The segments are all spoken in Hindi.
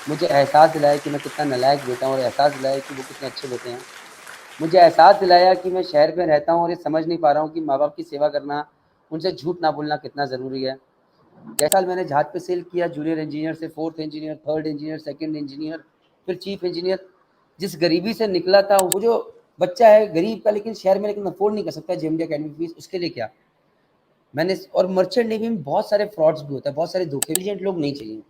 मुझे एहसास दिलाया कि मैं कितना नालायक बेटा हूँ और एहसास दिलाया कि वो कितने अच्छे बेटे हैं। मुझे एहसास दिलाया कि मैं शहर में रहता हूँ और ये समझ नहीं पा रहा हूँ कि माँ-बाप की सेवा करना, उनसे झूठ ना बोलना कितना ज़रूरी है। 6 साल मैंने जहाज पे सेल किया, जूनियर इंजीनियर से 4th engineer, 3rd engineer, 2nd engineer, फिर चीफ इंजीनियर। जिस गरीबी से निकला था, वो जो बच्चा है गरीब का लेकिन शहर में लेकिन अफोर्ड नहीं कर सकता जेएमडी अकेडमी फीस, उसके लिए क्या? मैंने और मर्चेंट नेवी में बहुत सारे फ्रॉड्स भी होता है, बहुत सारे धोखे इंटेलिजेंट लोग नहीं चाहिए।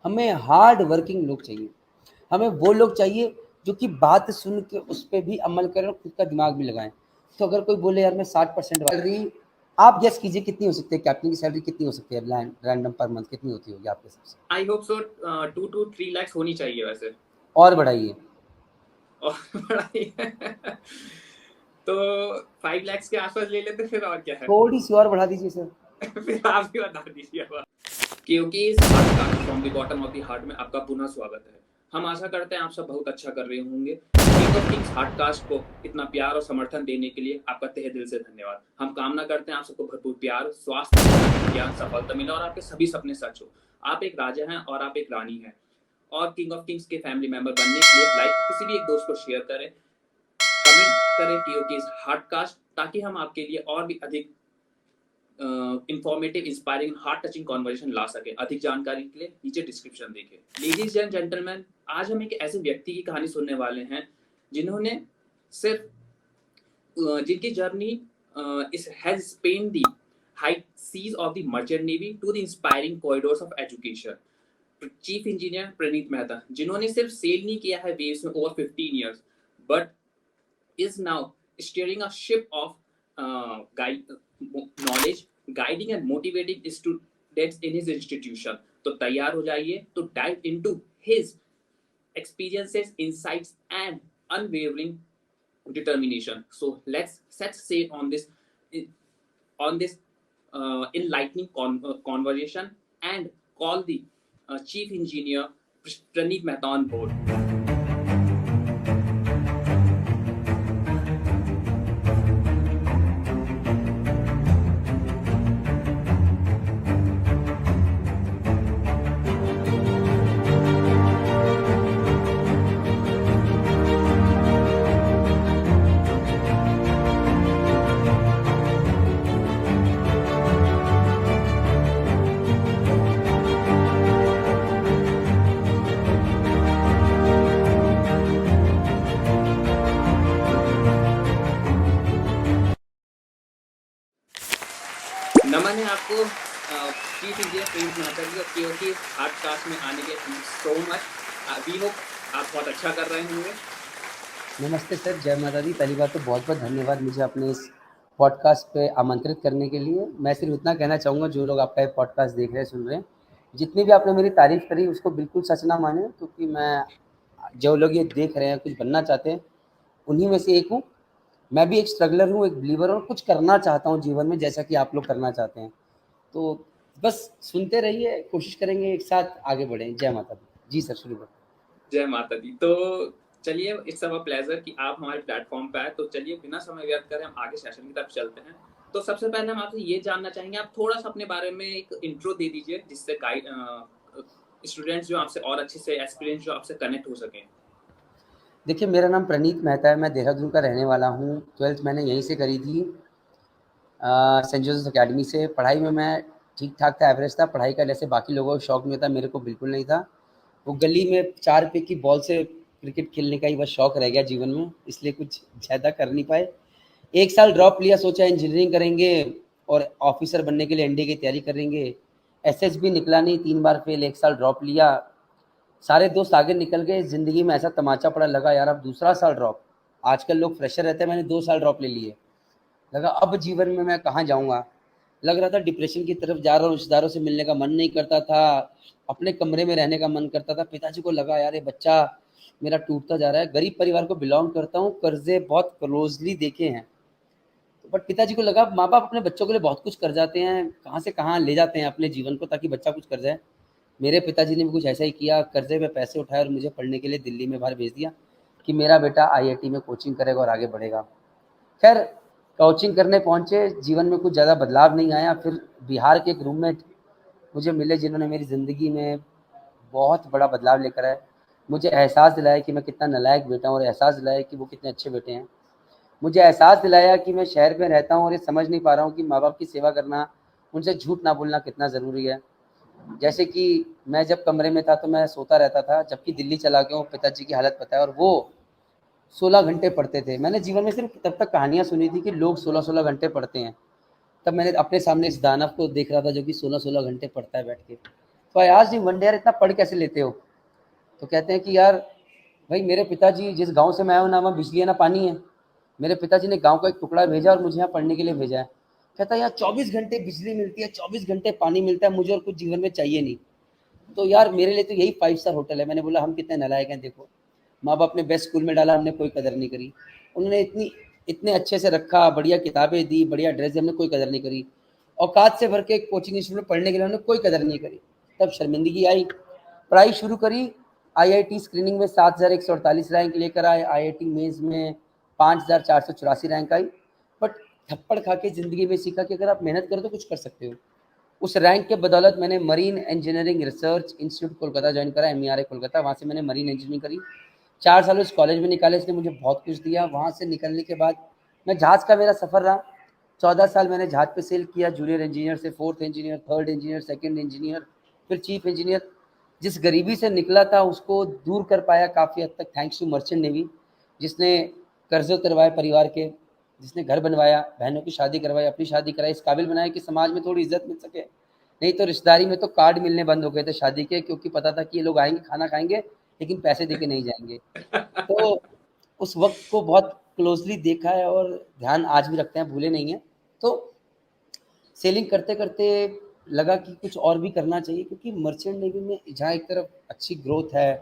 हमें हार्ड वर्किंग लोग चाहिए। हमें वो लोग चाहिए जो कि बात सुन के उस पे भी अमल करें और खुद का दिमाग भी लगाएँ। तो अगर कोई बोले यार मैं 60% सैलरी, आप गेस कीजिए कितनी हो सकती है? कैप्टन की सैलरी कितनी हो सकती है? रैंडम पर मंथ कितनी होती होगी आपके हिसाब से? I hope so 2 to 3 lakhs होनी चाहिए वैसे। और बढ़ाइए। और बढ़ाइए तो 5 lakhs के आसपास ले लेते फिर, और क्या है। थोड़ी सी और बढ़ा दीजिए सर। फिर आप भी बता दीजिए अब। क्योंकि इस podcast from the bottom of the heart में आपका पुनः स्वागत है। हम आशा करते हैं आप सब बहुत अच्छा कर रहे होंगे। किंग ऑफ किंग्स हार्टकास्ट को इतना प्यार और समर्थन देने के लिए आपका तहे दिल से धन्यवाद। हम कामना करते हैं आप सबको भरपूर प्यार, स्वास्थ्य, ज्ञान, सफलता मिले और आपके सभी सपने सच हो। आप एक राजा हैं और आप एक रानी हैं। और किंग ऑफ किंग्स के फैमिली मेंबर बनने के लिए लाइक किसी भी एक दोस्त को शेयर करें, कमेंट करें टीओके हार्टकास्ट, ताकि हम आपके लिए और भी अधिक informative, inspiring, heart touching conversation ला सके। अधिक जानकारी के लिए नीचे डिस्क्रिप्शन देखें। लेडीज एंड जेंटलमैन, आज हम एक ऐसे व्यक्ति की कहानी सुनने वाले हैं जिन्होंने सिर्फ जिनकी जर्नी इस has span the high seas of the merchant navy to the inspiring corridors of education. Chief engineer Praneet Mehta, जिन्होंने सिर्फ सेल नहीं किया है वेव्स में over 15 years, but is now steering a ship of knowledge, guiding and motivating students in his institution. तो तैयार हो जाइए to dive into his experiences, insights and unwavering determination. So let's say on this enlightening conversation and call the chief engineer Praneet Mehta on board. नमन है आपको chief engineer Prince Mehta ji और केओके हार्टकास्ट में आने के लिए। Thank you so much. We hope आप बहुत अच्छा कर रहे होंगे। नमस्ते सर, जय माता दी। पहली बात तो बहुत-बहुत धन्यवाद मुझे अपने इस पॉडकास्ट पे आमंत्रित करने के लिए। मैं सिर्फ इतना कहना चाहूँगा जो लोग आपका ये पॉडकास्ट देख रहे हैं, सुन रहे हैं, जितनी भी आपने मेरी तारीफ़ करी उसको बिल्कुल सच ना मानें, क्योंकि मैं जो लोग ये देख रहे हैं, कुछ बनना चाहते हैं, उन्हीं में से एक हूँ। मैं भी एक स्ट्रगलर हूँ, एक बिलीवर हूँ और कुछ करना चाहता हूँ जीवन में जैसा कि आप लोग करना चाहते हैं। तो बस सुनते रहिए, कोशिश करेंगे एक साथ आगे बढ़ें। जय माता दी। जी सर, शुरू करें। जय माता दी। तो चलिए, इट्स अ प्लेजर कि आप हमारे प्लेटफॉर्म पे आए। तो चलिए बिना समय व्यर्थ करें हम आगे सेशन की तरफ चलते हैं। तो सबसे पहले हम आपसे ये जानना चाहेंगे, आप थोड़ा सा अपने बारे में एक इंट्रो दे दीजिए जिससे स्टूडेंट्स जो आपसे और अच्छे से एक्सपीरियंस जो आपसे कनेक्ट हो सकें। देखिए, मेरा नाम प्रणीत मेहता है, मैं देहरादून का रहने वाला हूँ। 12th मैंने यहीं से करी थी, सेंट जोसेफ अकेडमी से। पढ़ाई में मैं ठीक-ठाक था, एवरेज था। पढ़ाई का जैसे बाकी लोगों को शौक नहीं होता, मेरे को बिल्कुल नहीं था। वो गली में 4 रुपए की बॉल से क्रिकेट खेलने का ही बस शौक रह गया जीवन में, इसलिए कुछ ज़्यादा कर नहीं पाए। 1 साल ड्रॉप लिया, सोचा इंजीनियरिंग करेंगे और ऑफ़िसर बनने के लिए एनडीए की तैयारी करेंगे। एसएसबी निकला नहीं, 3 बार फेल, 1 साल ड्रॉप लिया। सारे दोस्त आगे निकल गए, ज़िंदगी में ऐसा तमाचा पड़ा, लगा यार अब दूसरा साल ड्रॉप। आजकल लोग फ्रेशर रहते हैं, मैंने 2 साल ड्रॉप ले लिए। लगा अब जीवन में मैं कहाँ जाऊँगा? लग रहा था डिप्रेशन की तरफ जा रहा हूँ, रिश्तेदारों से मिलने का मन नहीं करता था, अपने कमरे में रहने का मन करता था। पिताजी को लगा यार ये बच्चा मेरा टूटता जा रहा है। गरीब परिवार को बिलॉन्ग करता हूँ, कर्ज़े बहुत क्लोज़ली देखे हैं। बट पिताजी को लगा माँ-बाप अपने बच्चों के लिए बहुत कुछ कर जाते हैं, कहाँ से कहाँ ले जाते हैं अपने जीवन को ताकि बच्चा कुछ कर जाए। मेरे पिताजी ने भी कुछ ऐसा ही किया, कर्ज़े में पैसे उठाए और मुझे पढ़ने के लिए दिल्ली में बाहर भेज दिया कि मेरा बेटा आईआईटी में कोचिंग करेगा और आगे बढ़ेगा। खैर कोचिंग करने पहुँचे, जीवन में कुछ ज़्यादा बदलाव नहीं आया। फिर बिहार के एक रूममेट मुझे मिले जिन्होंने मेरी ज़िंदगी में बहुत बड़ा बदलाव लेकर आए। मुझे एहसास दिलाया कि मैं कितना नालायक बेटा हूँ और एहसास दिलाया कि वो कितने अच्छे बेटे हैं। मुझे एहसास दिलाया कि मैं शहर में रहता हूँ और ये समझ नहीं पा रहा हूँ कि माँ-बाप की सेवा करना, उनसे झूठ ना बोलना कितना ज़रूरी है। जैसे कि मैं जब कमरे में था तो मैं सोता रहता था, जबकि दिल्ली चला गया हूँ, पिताजी की हालत पता है, और वो 16 घंटे पढ़ते थे। मैंने जीवन में सिर्फ़ तब तक कहानियाँ सुनी थी कि लोग 16-16 घंटे पढ़ते हैं। तब मैंने अपने सामने इस दानव को देख रहा था जो कि 16-16 घंटे पढ़ता है बैठ के। तो I asked him one day, यार इतना पढ़ कैसे लेते हो? तो कहते हैं कि यार भाई, मेरे पिताजी जिस गाँव से मैं आया हूँ ना, वहाँ बिजली है ना पानी है। मेरे पिताजी ने गाँव का एक टुकड़ा भेजा और मुझे यहाँ पढ़ने के लिए भेजा है। कहता है यहाँ 24 घंटे बिजली मिलती है, 24 घंटे पानी मिलता है, मुझे और कुछ जीवन में चाहिए नहीं। तो यार मेरे लिए तो यही 5 स्टार होटल है। मैंने बोला हम कितने नालायक हैं देखो। माँ-बाप ने बेस्ट स्कूल में डाला, हमने कोई कदर नहीं करी। उन्होंने इतने अच्छे से रखा, बढ़िया किताबें दी, बढ़िया ड्रेस दी, हमने कोई कदर नहीं करी। औकात से भर के कोचिंग इंस्टीट्यूट में पढ़ने के लिए हमने कोई कदर नहीं करी। तब शर्मिंदगी आई, पढ़ाई शुरू करी। आईआईटी स्क्रीनिंग में 7148 रैंक लेकर आए, आईआईटी मेंस में 5484 रैंक आई। बट थप्पड़ खा के ज़िंदगी में सीखा कि अगर आप मेहनत करो तो कुछ कर सकते हो। उस रैंक के बदौलत मैंने marine engineering research institute Kolkata join करा, MERI कोलकाता। वहाँ से मैंने मरीन इंजीनियरिंग करी। 4 साल उस कॉलेज में निकाले, इसने मुझे बहुत कुछ दिया। वहाँ से निकलने के बाद मैं जहाज़ का मेरा सफ़र रहा। 14 साल मैंने जहाज़ पे सेल किया, जूनियर इंजीनियर से 4th engineer, 3rd engineer, 2nd engineer, फिर चीफ इंजीनियर। जिस गरीबी से निकला था उसको दूर कर पाया काफ़ी हद तक, थैंक्स टू मर्चेंट नेवी, जिसने कर्ज़े उतरवाए परिवार के, जिसने घर बनवाया, बहनों की शादी करवाई, अपनी शादी कराई, इस काबिल बनाया कि समाज में थोड़ी इज़्ज़त मिल सके। नहीं तो रिश्तेदारी में तो कार्ड मिलने बंद हो गए थे शादी के, क्योंकि पता था कि ये लोग आएँगे, खाना खाएँगे, लेकिन पैसे दे के नहीं जाएँगे। तो उस वक़्त को बहुत क्लोज़ली देखा है और ध्यान आज भी रखते हैं, भूले नहीं हैं। तो सेलिंग करते-करते लगा कि कुछ और भी करना चाहिए, क्योंकि मर्चेंट नेवी में जहाँ एक तरफ अच्छी ग्रोथ है,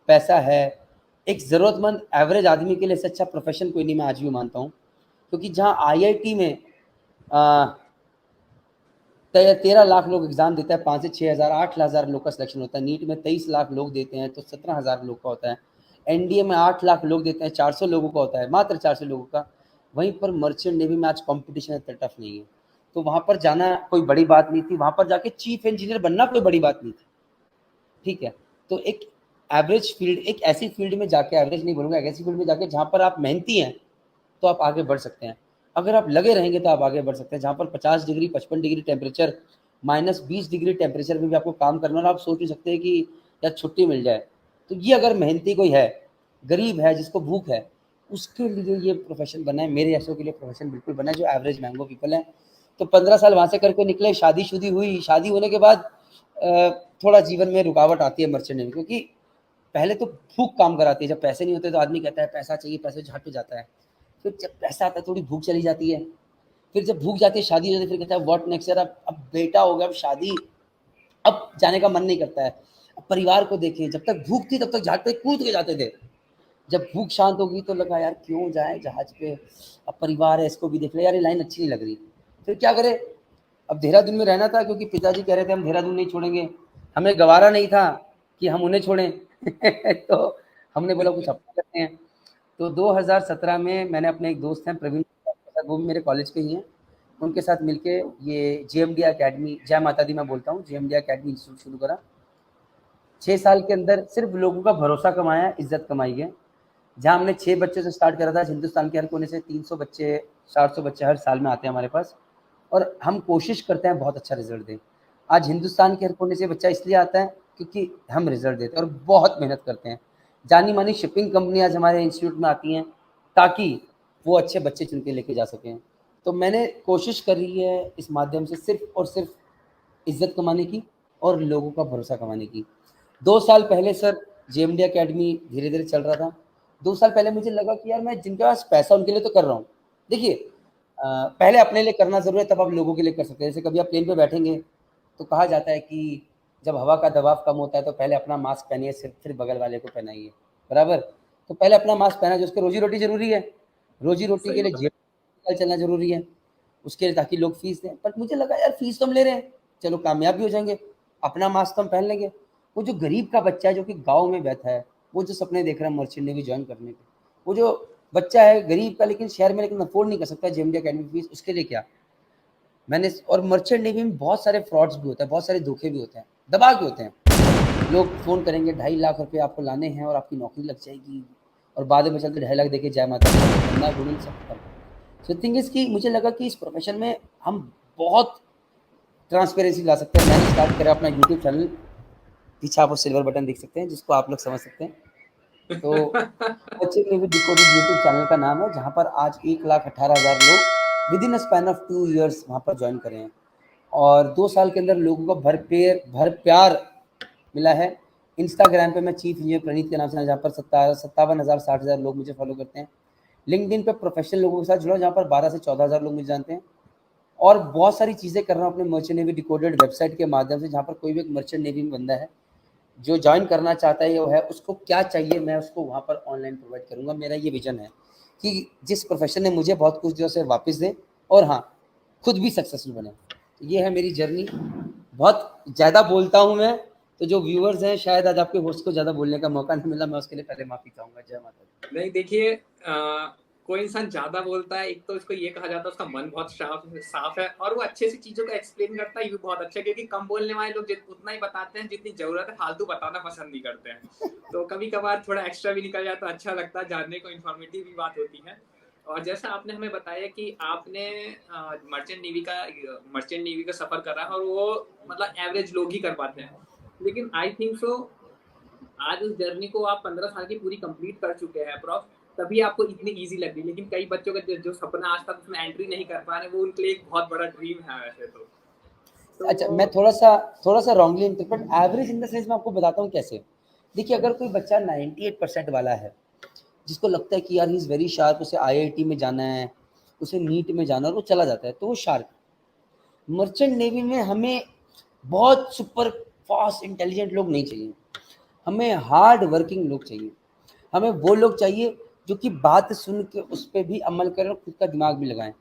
पैसा है, एक ज़रूरतमंद एवरेज आदमी के लिए इससे अच्छा प्रोफ़ेशन कोई नहीं, मैं आज भी मानता हूँ। क्योंकि जहाँ आईआईटी में अ, 13 लाख लोग एग्ज़ाम देते हैं, 5 से 6 हज़ार, 8 हज़ार लोग का सिलेक्शन होता है। नीट में 23 लाख लोग देते हैं, तो 17 हज़ार लोग का होता है। एनडीए में 8 लाख लोग देते हैं, 400 लोगों का होता है, मात्र 400 लोगों का। वहीं पर मर्चेंट नेवी में आज कॉम्पिटिशन इतना टफ नहीं है। तो वहाँ पर जाना कोई बड़ी बात नहीं थी, वहाँ पर जाके चीफ इंजीनियर बनना कोई बड़ी बात नहीं थी, ठीक है? तो एक एवरेज फ़ील्ड, एक ऐसी फ़ील्ड में जाके, एवरेज नहीं बोलूँगा, एक ऐसी फ़ील्ड में जाके जहाँ पर आप मेहनती हैं, तो आप आगे बढ़ सकते हैं। अगर आप लगे रहेंगे तो आप आगे बढ़ सकते हैं। जहाँ पर 50 degree, 55 degree temperature, -20 degree temperature में भी आपको काम करना है और आप सोच नहीं सकते कि यार छुट्टी मिल जाए। तो ये अगर मेहनती कोई है, गरीब है, जिसको भूख है, उसके लिए ये प्रोफ़ेशन बना है। मेरे जैसों के लिए प्रोफ़ेशन बिल्कुल बना है, जो एवरेज मैंगो पीपल हैं। तो 15 साल वहाँ से करके निकले, शादी-शुदी हुई। शादी होने के बाद थोड़ा जीवन में रुकावट आती है मर्चेंट नेवी, क्योंकि पहले तो भूख काम कराती है। जब पैसे नहीं होते तो आदमी कहता है पैसा चाहिए, पैसे झाट पे जाता है। फिर जब पैसा आता है थोड़ी भूख चली जाती है। फिर जब भूख जाती है, शादी हो जाती है, फिर कहता है व्हाट नेक्स्ट यार, अब बेटा हो गया, अब शादी, अब जाने का मन नहीं करता है। अब परिवार को देखें, जब तक भूख थी तब तक जहाज पे कूद के जाते थे। जब भूख शांत हो गई तो लगा यार क्यों जाएँ जहाज पे, अब परिवार है इसको भी देख ले, यार ये लाइन अच्छी नहीं लग रही। फिर क्या करें, अब देहरादून में रहना था क्योंकि पिताजी कह रहे थे हम देहरादून नहीं छोड़ेंगे। हमें गवारा नहीं था कि हम उन्हें छोड़ें। तो हमने बोला कुछ अपना करते हैं। तो 2017 में मैंने अपने एक दोस्त हैं प्रवीण, वो भी मेरे कॉलेज के ही हैं, उनके साथ मिलके ये जेएमडी अकेडमी, जय माता दी मैं बोलता हूँ, जेएमडी अकेडमी इंस्टीट्यूट शुरू करा। 6 साल के अंदर सिर्फ लोगों का भरोसा कमाया, इज्जत कमाई है। जहाँ हमने 6 बच्चों से स्टार्ट करा था, हिंदुस्तान के हर कोने से 300 बच्चे, 400 बच्चे हर साल में आते हैं हमारे पास, और हम कोशिश करते हैं बहुत अच्छा रिजल्ट दें। आज हिंदुस्तान के हर कोने से बच्चा इसलिए आता है क्योंकि हम रिजल्ट देते हैं और बहुत मेहनत करते हैं। जानी मानी शिपिंग कंपनी आज हमारे इंस्टीट्यूट में आती हैं ताकि वो अच्छे बच्चे चुन के लेके जा सकें। तो मैंने कोशिश करी है इस माध्यम से सिर्फ और सिर्फ इज्जत कमाने की और लोगों का भरोसा कमाने की। 2 साल पहले सर जेएमडी अकेडमी धीरे-धीरे चल रहा था। 2 साल पहले मुझे लगा कि यार मैं जिनके पास पैसा उनके लिए तो कर रहा हूँ। देखिए पहले अपने लिए करना ज़रूरी है, तब आप लोगों के लिए कर सकते हैं। जैसे कभी आप प्लेन पे बैठेंगे तो कहा जाता है कि जब हवा का दबाव कम होता है तो पहले अपना मास्क पहनिए, सिर्फ फिर बगल वाले को पहनाइए, बराबर? तो पहले अपना मास्क पहना, जो उसकी रोज़ी-रोटी ज़रूरी है। रोज़ी-रोटी के सही लिए बात। जेब निकाल चलना ज़रूरी है, उसके लिए ताकि लोग फ़ीस दें। बट मुझे लगा यार फ़ीस तो हम ले रहे हैं, चलो कामयाब भी हो जाएँगे, अपना मास्क तो हम पहन लेंगे। वो जो गरीब का बच्चा है जो कि गाँव में बैठा है, वो जो सपने देख रहा है मर्चेंट नेवी जॉइन करने के, वो जो बच्चा है गरीब का लेकिन शहर में, लेकिन अफ़ोर्ड नहीं कर सकता जेएमडी अकेडमी फ़ीस, उसके लिए क्या? मैंने और मर्चेंट नेवी में बहुत सारे फ्रॉड्स भी होते हैं, बहुत सारे धोखे भी होते हैं, दबा के होते हैं। लोग फ़ोन करेंगे 2.5 लाख रुपए आपको लाने हैं और आपकी नौकरी लग जाएगी, और बाद में चलते 2.5 लाख देके जय माता दी, धंधा गुडन सब खत्म। सो थिंग इज़ कि मुझे लगा कि इस प्रोफ़ेशन में हम बहुत ट्रांसपेरेंसी ला सकते हैं। मैंने स्टार्ट करा अपना यूट्यूब चैनल, पीछे आप वो सिल्वर बटन देख सकते हैं जिसको आप लोग समझ सकते हैं। तो बच्चे के भी डिकोडेड यूट्यूब चैनल का नाम है, जहाँ पर आज 1,18,000 लोग with in a span of 2 years वहाँ पर ज्वाइन करे हैं, और 2 साल के अंदर लोगों को भर प्यार मिला है। इंस्टाग्राम पे मैं चीफ इंजीनियर प्रणीत के नाम से, जहाँ पर 57,000 60,000 लोग मुझे फॉलो करते हैं। लिंक्डइन पे प्रोफेशनल लोगों के साथ जुड़ा, जहाँ पर 12 से 14,000 लोग मुझे जानते हैं, और बहुत सारी चीज़ें कर रहा हूँ अपने मर्चेंट नेवी डिकोडेड वेबसाइट के माध्यम से, जहाँ पर कोई भी एक मर्चेंट नेवी में बंदा है जो ज्वाइन करना चाहता है, वो है, उसको क्या चाहिए मैं उसको वहाँ पर ऑनलाइन प्रोवाइड करूँगा। मेरा ये विजन है कि जिस प्रोफेशन ने मुझे बहुत कुछ दिया उसे वापस दें, और हाँ, खुद भी सक्सेसफुल बने। ये है मेरी जर्नी। बहुत ज़्यादा बोलता हूँ मैं, तो जो व्यूअर्स हैं, शायद आज आपके होस्ट को ज़्यादा बोलने का मौका नहीं मिला, मैं उसके लिए पहले माफ़ी चाहूँगा। जय माता दी। नहीं देखिए, कोई इंसान ज्यादा बोलता है, एक तो इसको ये कहा जाता है उसका मन बहुत साफ है, और वो अच्छे से चीजों को एक्सप्लेन करता है, ये भी बहुत अच्छा है, क्योंकि कम बोलने वाले लोग उतना ही बताते हैं जितनी जरूरत है, फालतू बताना पसंद नहीं करते हैं। तो कभी कभार थोड़ा एक्स्ट्रा भी निकल जाता है, अच्छा लगता है, जानने को इन्फॉर्मेटिव भी बात होती है। और जैसा आपने हमें बताया कि आपने मर्चेंट नेवी का सफर करा है, और वो मतलब एवरेज लोग ही कर पाते हैं, लेकिन आई थिंक सो आज उस जर्नी को आप 15 साल की पूरी कंप्लीट कर चुके हैं अप्रॉक्स, तभी आपको इतनी इजी लग रही है। लेकिन कई बच्चों का जो सपना आज तक उसमें एंट्री नहीं कर पा रहे, वो उनके लिए एक बहुत बड़ा ड्रीम है वैसे अच्छा, मैं तो थोड़ा-सा wrongly interpret, average in the sense मैं आपको बताता हूँ कैसे। देखिए, अगर कोई बच्चा 98% वाला है, जिसको लगता है कि यार ही इज़ वेरी शार्प, उसे आईआईटी में जाना है, उसे नीट में जाना है, और वो चला जाता है, तो वो शार्प। मर्चेंट नेवी में हमें बहुत सुपर फास्ट इंटेलिजेंट लोग नहीं चाहिए, हमें हार्ड वर्किंग लोग चाहिए। हमें वो लोग चाहिए जो कि बात सुन के उस पे भी अमल करें और खुद का दिमाग भी लगाएं।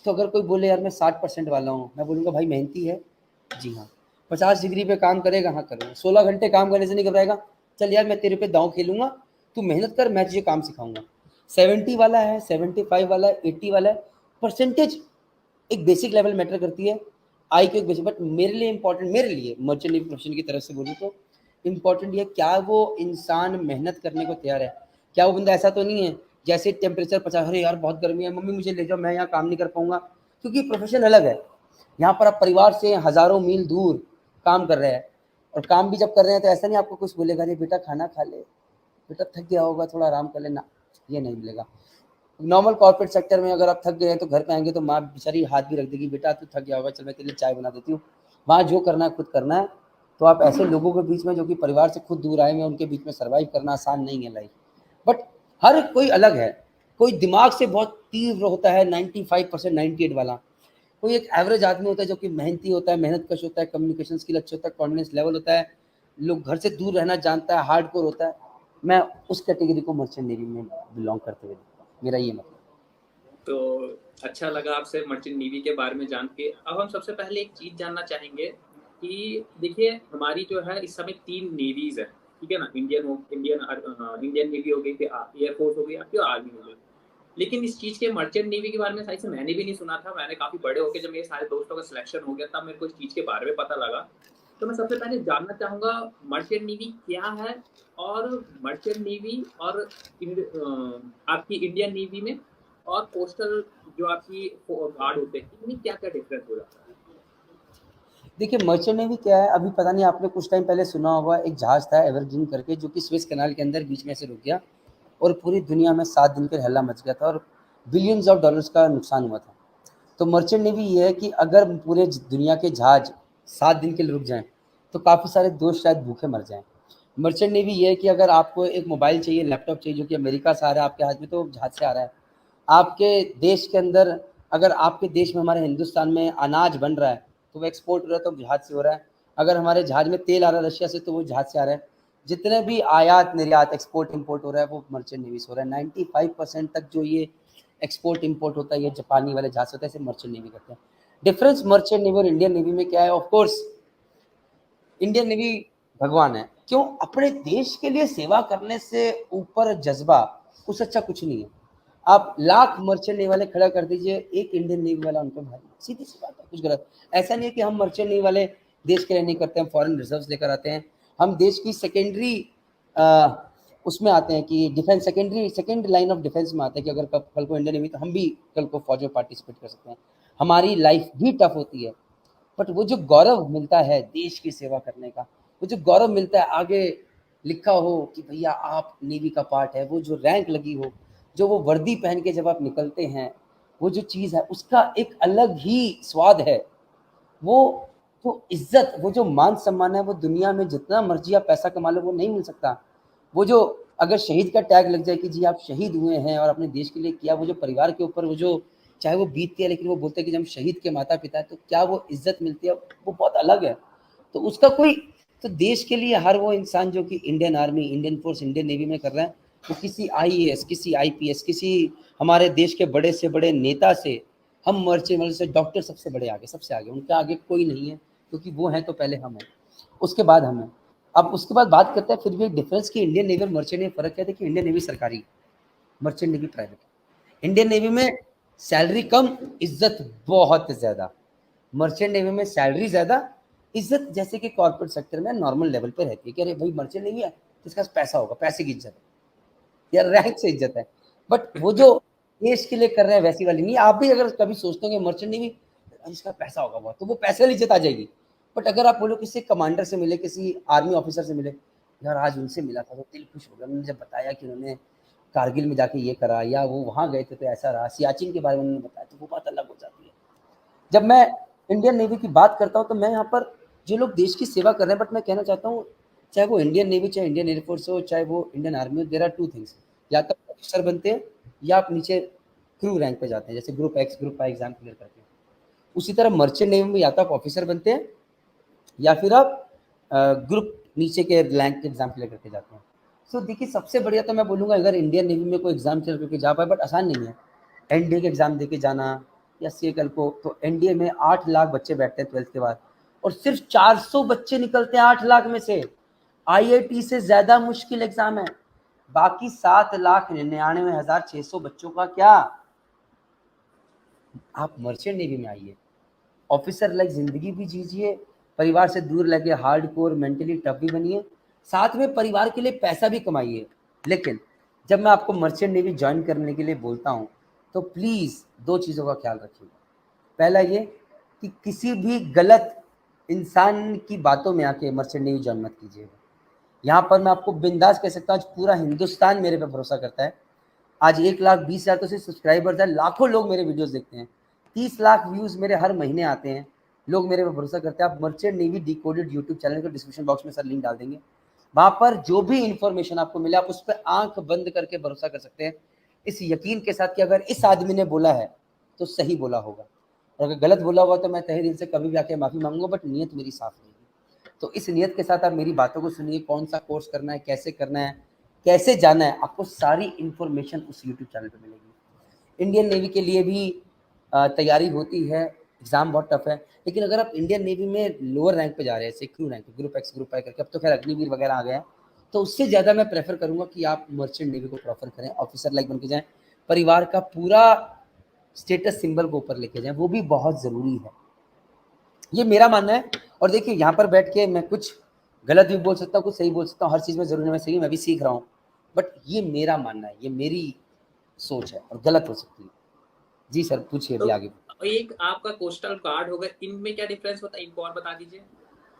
तो अगर कोई बोले यार मैं 60% वाला हूँ, मैं बोलूँगा भाई मेहनती है, जी हाँ। 50 डिग्री पे काम करेगा, हाँ करूँगा। 16 घंटे काम करने से नहीं घबराएगा, चल यार मैं तेरे पे दांव खेलूंगा, तू मेहनत कर, मैं तुझे काम सिखाऊंगा। 70 वाला है, 75 वाला है, 80 वाला है, परसेंटेज एक बेसिक लेवल मैटर करती है, आई को एक बेसिक, बट मेरे लिए इंपॉर्टेंट, मेरे लिए मर्चेंट नेवी प्रोफेशन की तरफ से बोलूँ तो इम्पॉर्टेंट ये, क्या वो इंसान मेहनत करने को तैयार है। क्या वो बंदा ऐसा तो नहीं है जैसे टेम्परेचर 50, अरे यार बहुत गर्मी है, मम्मी मुझे ले जाओ, मैं यहाँ काम नहीं कर पाऊंगा, क्योंकि प्रोफेशन अलग है। यहाँ पर आप परिवार से हज़ारों मील दूर काम कर रहे हैं, और काम भी जब कर रहे हैं तो ऐसा नहीं आपको कुछ बोलेगा, अरे बेटा खाना खा ले, बेटा थक गया होगा थोड़ा आराम कर लेना, ये नहीं मिलेगा। नॉर्मल कॉर्पोरेट सेक्टर में अगर आप थक गए हैं तो घर पे आएंगे तो माँ बेचारी हाथ भी रख देगी, बेटा तू थक गया होगा, चल मैं तेरे लिए चाय बना देती हूँ। वहाँ जो करना है खुद करना है। तो आप ऐसे लोगों के बीच में जो कि परिवार से खुद दूर आए हैं, उनके बीच में सर्वाइव करना आसान नहीं है लाइफ। बट हर कोई अलग है, कोई दिमाग से बहुत तीव्र होता है 95%, 98 वाला, कोई एक एवरेज आदमी होता है जो कि मेहनती होता है, मेहनत कश होता है, कम्युनिकेशन स्किल अच्छे होता है, कॉन्फिडेंस लेवल होता है, लोग घर से दूर रहना जानता है, हार्डकोर होता है। मैं उस कैटेगरी को मर्चेंट नेवी में बिलोंग करते हुए देखता हूँ। मेरा ये मतलब। तो अच्छा लगा आपसे मर्चेंट नेवी के बारे में जान के। अब हम सबसे पहले एक चीज जानना चाहेंगे कि देखिए, हमारी जो है इस समय 3 नेवीज है, ठीक है ना? इंडियन नेवी हो गई, एयरफोर्स हो गई, आपकी आर्मी हो गई। लेकिन इस चीज के मर्चेंट नेवी के बारे में सही से मैंने भी नहीं सुना था। मैंने काफी बड़े होकर जब मेरे सारे दोस्तों का सिलेक्शन हो गया तब मेरे को इस चीज के बारे में पता लगा। तो मैं सबसे पहले जानना चाहूंगा मर्चेंट नेवी क्या है, और मर्चेंट नेवी और आपकी इंडियन नेवी में और कोस्टल जो आपकी गार्ड होते हैं, इनमें क्या क्या डिफरेंस हो जाता है? देखिए, मर्चेंट नेवी क्या है, अभी पता नहीं आपने कुछ टाइम पहले सुना होगा, एक जहाज था एवरग्रीन करके जो कि स्विस कैनाल के अंदर बीच में से रुक गया, और पूरी दुनिया में 7 दिन के हल्ला मच गया था, और बिलियंस ऑफ डॉलर्स का नुकसान हुआ था। तो मर्चेंट नेवी ये है कि अगर पूरे दुनिया के जहाज 7 दिन के लिए रुक जाएं तो काफ़ी सारे दोस्त शायद भूखे मर जाएं। मर्चेंट नेवी ये है कि अगर आपको एक मोबाइल चाहिए, लैपटॉप चाहिए, जो कि अमेरिका से आ रहा है आपके हाथ में, तो जहाज से आ रहा है। आपके देश के अंदर, अगर आपके देश में, हमारे हिंदुस्तान में अनाज बन रहा है तो वो एक्सपोर्ट हो रहा है, तो जहाज से हो रहा है। अगर हमारे जहाज में तेल आ रहा है रशिया से, तो वो जहाज से आ रहा है। जितने भी आयात निर्यात एक्सपोर्ट इंपोर्ट हो रहा है वो मर्चेंट नेवी से हो रहा है। 95% तक जो ये एक्सपोर्ट इंपोर्ट होता है, ये जापानी वाले जहाज होता है, इसे मर्चेंट नेवी करते हैं। डिफरेंस मर्चेंट नेवी और इंडियन नेवी में क्या है? ऑफ कोर्स इंडियन नेवी भगवान है। क्यों? अपने देश के लिए सेवा करने से ऊपर जज्बा कुछ अच्छा कुछ नहीं है। आप लाख मर्चेंट नेवी वाले खड़ा कर दीजिए, एक इंडियन नेवी वाला उनको भाई, सीधी सी बात है, कुछ गलत। ऐसा नहीं है कि हम मर्चेंट नेवी वाले देश के लिए नहीं करते, हम फॉरेन रिजर्व्स लेकर आते हैं, हम देश की सेकेंडरी उसमें आते हैं कि defence second line of defence में आते हैं कि अगर कल को इंडियन नेवी, तो हम भी कल को फौज में पार्टिसिपेट कर सकते हैं। हमारी लाइफ भी टफ होती है, बट वो जो गौरव मिलता है देश की सेवा करने का, वो जो गौरव मिलता है आगे लिखा हो कि भैया आप नेवी का पार्ट है, वो जो रैंक लगी हो, जो वो वर्दी पहन के जब आप निकलते हैं, वो जो चीज़ है उसका एक अलग ही स्वाद है। वो जो इज्जत, वो जो मान सम्मान है, वो दुनिया में जितना मर्जी आप पैसा कमा लो वो नहीं मिल सकता। वो जो अगर शहीद का टैग लग जाए कि जी आप शहीद हुए हैं और अपने देश के लिए किया, वो जो परिवार के ऊपर वो जो चाहे वो बीतती है, लेकिन वो बोलते हैं कि जब हम शहीद के माता पिता है तो क्या वो इज्जत मिलती है, वो बहुत अलग है। तो उसका कोई, तो देश के लिए हर वो इंसान जो कि Indian army, Indian force, Indian Navy में कर रहा है, वो किसी आईएएस, किसी आईपीएस, किसी हमारे देश के बड़े से बड़े नेता से, हम मर्चेंट से डॉक्टर सबसे बड़े आगे, सबसे आगे, उनके आगे कोई नहीं है, क्योंकि वो हैं तो पहले हम हैं, उसके बाद हम हैं। अब उसके बाद बात करते हैं फिर भी एक डिफरेंस कि इंडियन नेवी और मर्चेंट नेवी फ़र्क क्या है कि इंडियन नेवी सरकारी, merchant navy private. Indian Navy में सैलरी कम, इज्जत बहुत ज़्यादा। मर्चेंट नेवी में सैलरी ज़्यादा, इज्जत जैसे कि कॉर्पोरेट सेक्टर में नॉर्मल लेवल पे रहती है कि अरे भाई मर्चेंट नेवी है तो इसका पैसा होगा, पैसे की इज्जत है या रैंक से इज्जत है। बट वो जो देश के लिए कर रहे हैं वैसी वाली नहीं। आप भी अगर कभी सोचते हो मर्चेंट नेवी इसका पैसा होगा बहुत, तो वो पैसे वाली इज्जत आ जाएगी। बट अगर आप बोलो किसी कमांडर से मिले, किसी आर्मी ऑफिसर से मिले, यार आज उनसे मिला था तो दिल खुश हो गया, उन्होंने जब बताया कि उन्होंने कारगिल में जाके ये करा, या वो वहाँ गए थे तो ऐसा रहा, सियाचिन के बारे में उन्होंने बताया, तो वो बात अलग हो जाती है। जब मैं इंडियन नेवी की बात करता हूँ तो मैं यहाँ पर जो लोग देश की सेवा कर रहे हैं, बट मैं कहना चाहता हूँ चाहे वो इंडियन नेवी, चाहे इंडियन एयरफोर्स हो, चाहे वो इंडियन आर्मी हो, देयर आर टू थिंग्स, या तो ऑफिसर बनते हैं या आप नीचे क्रू रैंक पे जाते हैं, जैसे group X, group Y exam clear करते हैं। उसी तरह मर्चेंट नेवी में या तो आप ऑफिसर बनते हैं या फिर आप ग्रुप नीचे के रैंक के एग्जाम क्लियर करके जाते हैं। सो देखिए सबसे बढ़िया तो मैं बोलूँगा अगर इंडियन नेवी में कोई एग्जाम क्लियर करके जा पाए, बट आसान नहीं है एनडीए के एग्जाम दे के जाना या सीएकल को। तो एनडीए में 8 लाख बच्चे बैठते हैं 12th के बाद, और सिर्फ 400 बच्चे निकलते हैं 8 लाख में से। आईआईटी से ज़्यादा मुश्किल एग्जाम है। बाकी 7,99,600 बच्चों का क्या, आप मर्चेंट नेवी में आइए, ऑफिसर लाइक जिंदगी भी जीजिए, परिवार से दूर लगे हार्डकोर मेंटली टफ भी बनिए, साथ में परिवार के लिए पैसा भी कमाइए। लेकिन जब मैं आपको मर्चेंट नेवी ज्वाइन करने के लिए बोलता हूँ तो प्लीज़ 2 चीज़ों का ख्याल रखिएगा। पहला ये कि किसी भी गलत इंसान की बातों में आके मर्चेंट नेवी ज्वाइन मत कीजिएगा। यहाँ पर मैं आपको बिंदास कह सकता हूँ आज पूरा हिंदुस्तान मेरे पे भरोसा करता है। आज 1,20,000 तो सिर्फ सब्सक्राइबर्स है, लाखों लोग मेरे वीडियोस देखते हैं, 30 लाख व्यूज़ मेरे हर महीने आते हैं, लोग मेरे पे भरोसा करते हैं। आप merchant navy decoded YouTube channel को डिस्क्रिप्शन बॉक्स में सर लिंक डाल देंगे, वहाँ पर जो भी इन्फॉर्मेशन आपको मिले आप उस पर आंख बंद करके भरोसा कर सकते हैं, इस यकीन के साथ कि अगर इस आदमी ने बोला है तो सही बोला होगा, और अगर गलत बोला हुआ तो मैं तहे दिल से कभी भी आके माफ़ी मांगूंगा, बट नीयत मेरी साफ रहेगी। तो इस नियत के साथ आप मेरी बातों को सुनिए, कौन सा कोर्स करना है, कैसे करना है, कैसे जाना है, आपको सारी इन्फॉर्मेशन उस यूट्यूब चैनल पे मिलेगी। इंडियन नेवी के लिए भी तैयारी होती है, एग्ज़ाम बहुत टफ है, लेकिन अगर आप इंडियन नेवी में लोअर रैंक पे जा रहे हैं, जैसे crew rank, group X, group Y करके, अब तो खैर अग्निवीर वगैरह आ गया है, तो उससे ज़्यादा मैं प्रेफर करूँगा कि आप मर्चेंट नेवी को प्रेफर करें, ऑफिसर लाइक बन के जाएँ, परिवार का पूरा स्टेटस सिंबल को ऊपर लेके जाएँ, वो भी बहुत ज़रूरी है। ये मेरा मानना है। और देखिए यहाँ पर बैठ के मैं कुछ गलत भी बोल सकता हूँ, कुछ सही बोल सकता हूँ, हर चीज़ में ज़रूरी नहीं मैं सही, मैं भी सीख रहा हूँ, बट ये मेरा मानना है, ये मेरी सोच है और गलत हो सकती है। जी सर, पूछिए अभी आगे। तो एक आपका कोस्टल गार्ड होगा, इनमें क्या डिफरेंस होता है, इनको और बता दीजिए।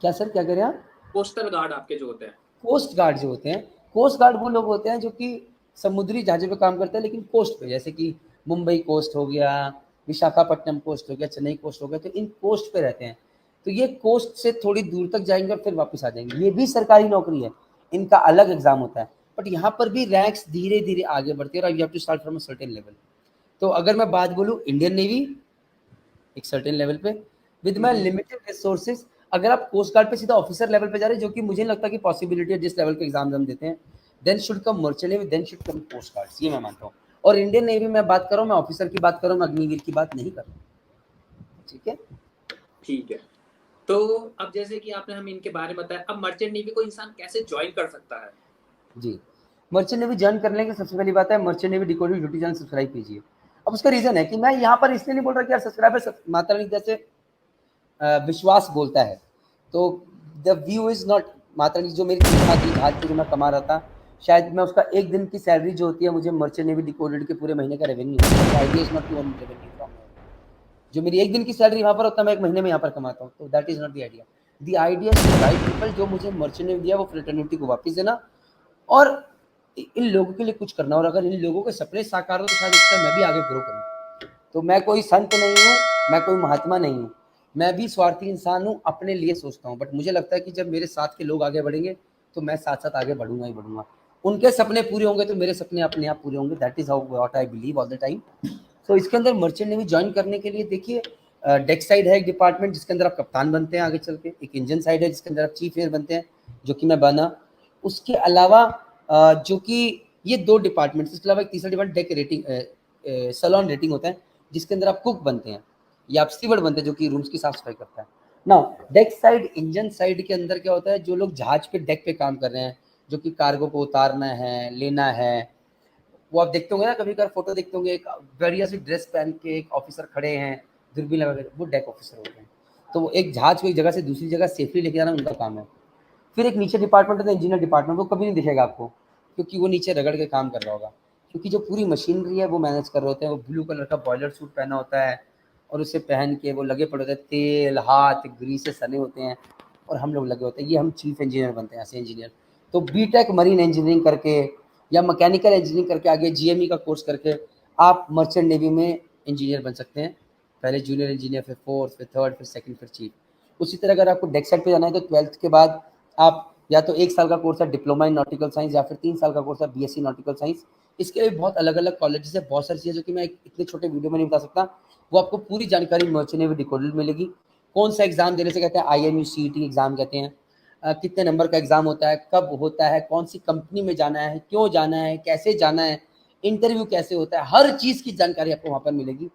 क्या सर, क्या कह रहे हैं आप? कोस्टल गार्ड आपके जो होते हैं, कोस्ट गार्ड जो होते हैं, कोस्ट गार्ड वो लोग होते हैं जो कि समुद्री जहाज़ों पे काम करते हैं, लेकिन कोस्ट पे, जैसे कि मुंबई कोस्ट हो गया, विशाखापट्टनम कोस्ट हो गया, चेन्नई कोस्ट हो गया, तो इन कोस्ट पे रहते हैं। तो ये कोस्ट से थोड़ी दूर तक जाएंगे और फिर वापस आ जाएंगे, ये भी सरकारी नौकरी है, इनका अलग एग्जाम होता है, बट यहाँ पर भी रैंक्स धीरे धीरे आगे बढ़ती है और you have to start from a certain level. तो अगर मैं बात बोलूँ इंडियन नेवी एक सर्टेन लेवल पे विद माई लिमिटेड रिसोर्सेज, अगर आप कोस्ट गार्ड पे सीधा ऑफिसर लेवल पे जा रहे हैं, जो कि मुझे नहीं लगता कि पॉसिबिलिटी है जिस लेवल के एग्जाम हम देते हैं, then should come merchant navy, then should come coast guards, ये मैं मानता हूँ। और इंडियन नेवी में बात कर रहा हूँ, मैं ऑफिसर की बात कर रहा हूँ, मैं अग्निवीर की बात नहीं कर रहा हूँ। ठीक है, ठीक है। तो अब जैसे कि आपने हमें इनके बारे में बताया, अब मर्चेंट नेवी को इंसान कैसे ज्वाइन कर सकता है? जी, मर्चेंट नेवी ज्वाइन करने की सबसे पहली बात है, merchant navy decoded YouTube channel subscribe कीजिए। अब उसका रीजन है कि मैं यहाँ पर इसलिए नहीं बोल रहा कि यार सब्सक्राइबर माता रानी जैसे विश्वास बोलता है, तो the view is not Mata Rani जो मेरी तनख्वाह थी जहाज पे जो मैं कमा रहा था, शायद मैं उसका एक दिन की सैलरी जो होती है मुझे मर्चेंट नेवी डिकोडेड के पूरे महीने का revenue idea is not to earn revenue from जो मेरी एक दिन की सैलरी वहाँ पर होता है मैं एक महीने में यहाँ पर कमाता हूँ, तो that is not the idea. The idea to guide people, जो मुझे मर्चेंट नेवी दिया वो फ्रेटर्निटी को वापस देना और इन लोगों के लिए कुछ करना, और अगर इन लोगों के सपने साकार हो तो शायद उससे मैं भी आगे ग्रो करूँ। तो मैं कोई संत नहीं हूँ, मैं कोई महात्मा नहीं हूँ, मैं भी स्वार्थी इंसान हूँ, अपने लिए सोचता हूँ, बट मुझे लगता है कि जब मेरे साथ के लोग आगे बढ़ेंगे तो मैं साथ साथ आगे बढ़ूंगा ही बढ़ूंगा। उनके सपने पूरे होंगे तो मेरे सपने अपने आप पूरे होंगे। That is how what I believe all the time. तो इसके अंदर मर्चेंट नेवी ज्वाइन करने के लिए देखिए, डेक साइड है एक डिपार्टमेंट जिसके अंदर आप कप्तान बनते हैं आगे चल के, एक इंजन साइड है जिसके अंदर आप चीफ एयर बनते हैं, जो कि मैं बना। उसके अलावा जो कि ये 2 डिपार्टमेंट्स, इसके अलावा एक तीसरा department deck rating saloon rating होता है, जिसके अंदर आप कुक बनते हैं या आप स्टीवर्ड बनते हैं जो कि रूम्स की साफ सफाई करता है। Now deck side, engine side के अंदर क्या होता है, जो लोग जहाज पे डेक पे काम कर रहे हैं, जो कि कार्गो को उतारना है, लेना है, वो आप देखते होंगे ना, कभी कभार फोटो देखते होंगे, एक बढ़िया सी ड्रेस पहन के एक ऑफिसर खड़े हैं, दूरबीन लगा के, वो डेक ऑफिसर होते हैं। तो वो एक जहाज को एक जगह से दूसरी जगह सेफली लेके जाना उनका काम है। फिर एक नीचे डिपार्टमेंट होता है इंजीनियर डिपार्टमेंट, वो कभी नहीं दिखेगा आपको क्योंकि वो नीचे रगड़ के काम कर रहा होगा, क्योंकि जो पूरी मशीनरी है वो मैनेज कर रहे होते हैं। वो ब्लू कलर का बॉयलर सूट पहना होता है और उसे पहन के वो लगे पड़े होते हैं, तेल हाथ ग्रीस से सने होते हैं, और हम लोग लगे होते हैं, ये हम चीफ इंजीनियर बनते हैं ऐसे इंजीनियर। तो बीटेक मरीन इंजीनियरिंग करके या मैकेनिकल इंजीनियरिंग करके आगे जीएमई का कोर्स करके आप मर्चेंट नेवी में इंजीनियर बन सकते हैं। पहले जूनियर इंजीनियर, फिर फोर्थ, फिर थर्ड, फिर सेकंड, फिर चीफ। उसी तरह अगर आपको डेक साइड पे जाना है तो 12th के बाद आप या तो 1 साल का कोर्स है डिप्लोमा इन नॉटिकल साइंस, या फिर 3 साल का कोर्स है बीएससी नॉटिकल साइंस। इसके लिए बहुत अलग अलग कॉलेजेस है, बहुत सारी चीज़ें जो कि मैं इतने छोटे वीडियो में नहीं बता सकता। वो आपको पूरी जानकारी मर्चेंट नेवी डिकोडेड मिलेगी। कौन सा एग्जाम देने से कहते हैं, IMU CET एग्जाम कहते हैं, कितने नंबर का एग्जाम होता है, कब होता है, कौन सी कंपनी में जाना है, क्यों जाना है, कैसे जाना है, इंटरव्यू कैसे होता है, हर चीज़ की जानकारी आपको वहाँ पर मिलेगी।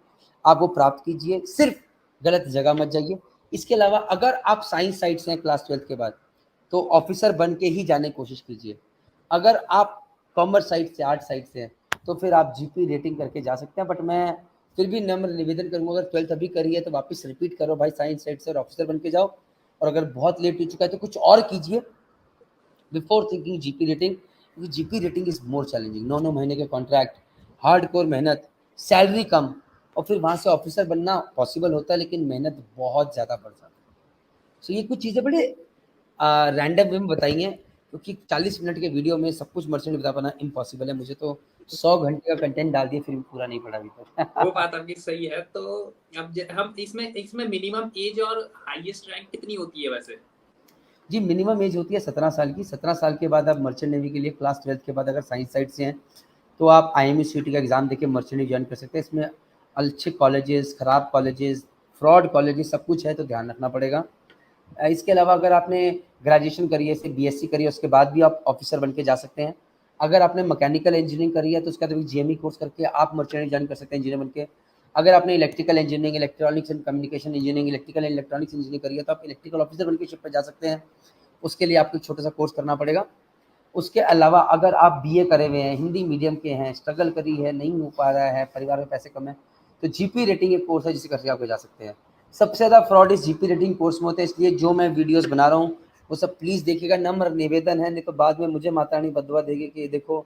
आप वो प्राप्त कीजिए, सिर्फ गलत जगह मत जाइए। इसके अलावा अगर आप साइंस साइड से हैं क्लास 12th के बाद तो ऑफिसर बन के ही जाने की कोशिश कीजिए। अगर आप कॉमर्स साइड से, आर्ट साइड से हैं तो फिर आप जीपी रेटिंग करके जा सकते हैं। बट मैं फिर भी नम्र निवेदन करूंगा, अगर 12th अभी करी है तो वापस रिपीट करो भाई, साइंस साइड से और ऑफिसर बन के जाओ। और अगर बहुत लेट हो चुका है तो कुछ और कीजिए बिफोर थिंकिंग जीपी रेटिंग, क्योंकि GP rating is more challenging. 9 महीने के कॉन्ट्रैक्ट, हार्ड कोर मेहनत, सैलरी कम, और फिर वहाँ से ऑफिसर बनना पॉसिबल होता है लेकिन मेहनत बहुत ज़्यादा बढ़ जाती है। सो ये कुछ चीज़ें बड़े रैंडम वे में बताई हैं, क्योंकि 40 मिनट के वीडियो में सब कुछ मर्चेंट बता पाना इम्पॉसिबल है। मुझे तो 100 घंटे का कंटेंट डाल दिया फिर भी पूरा नहीं पड़ा अभी तक। वो बात आपकी सही है। तो अब हम इसमें मिनिमम एज और हाईएस्ट रैंक कितनी होती है वैसे? जी, मिनिमम एज होती है 17 साल की। 17 साल के बाद आप मर्चेंट नेवी के लिए क्लास 12th के बाद अगर साइंस साइड से हैं तो आप IMU CET का एग्ज़ाम देके मर्चेंट नेवी ज्वाइन कर सकते हैं। इसमें अच्छे कॉलेजेस, ख़राब कॉलेजेस, फ्रॉड कॉलेजेस सब कुछ है, तो ध्यान रखना पड़ेगा। इसके अलावा अगर आपने ग्रेजुएशन करी है, जैसे बीएससी करी है, उसके बाद भी आप ऑफिसर बन के जा सकते हैं। अगर आपने मैकेनिकल इंजीनियरिंग करी है तो उसके बाद जीएमई कोर्स करके आप मर्चेंट नेवी ज्वाइन कर सकते हैं इंजीनियर बन के। अगर आपने electrical engineering, electronics and communication engineering, electrical and electronics engineering करी है तो आप इलेक्ट्रिकल ऑफिसर बन के शिप पर जा सकते हैं। उसके लिए आपको एक छोटा सा कोर्स करना पड़ेगा। उसके अलावा अगर आप बीए करे हुए हैं, हिंदी मीडियम के हैं, स्ट्रगल करी है, नहीं हो पा रहा है, परिवार में पैसे कम है, तो जीपी रेटिंग एक कोर्स है जिसे करके आप जा सकते हैं। सबसे ज़्यादा फ्रॉड इस जीपी रेटिंग कोर्स में होते हैं, इसलिए जो मैं वीडियोस बना रहा हूँ वो सब प्लीज़ देखिएगा, नम्र निवेदन है, नहीं तो बाद में मुझे माता रानी बददुआ देगी कि देखो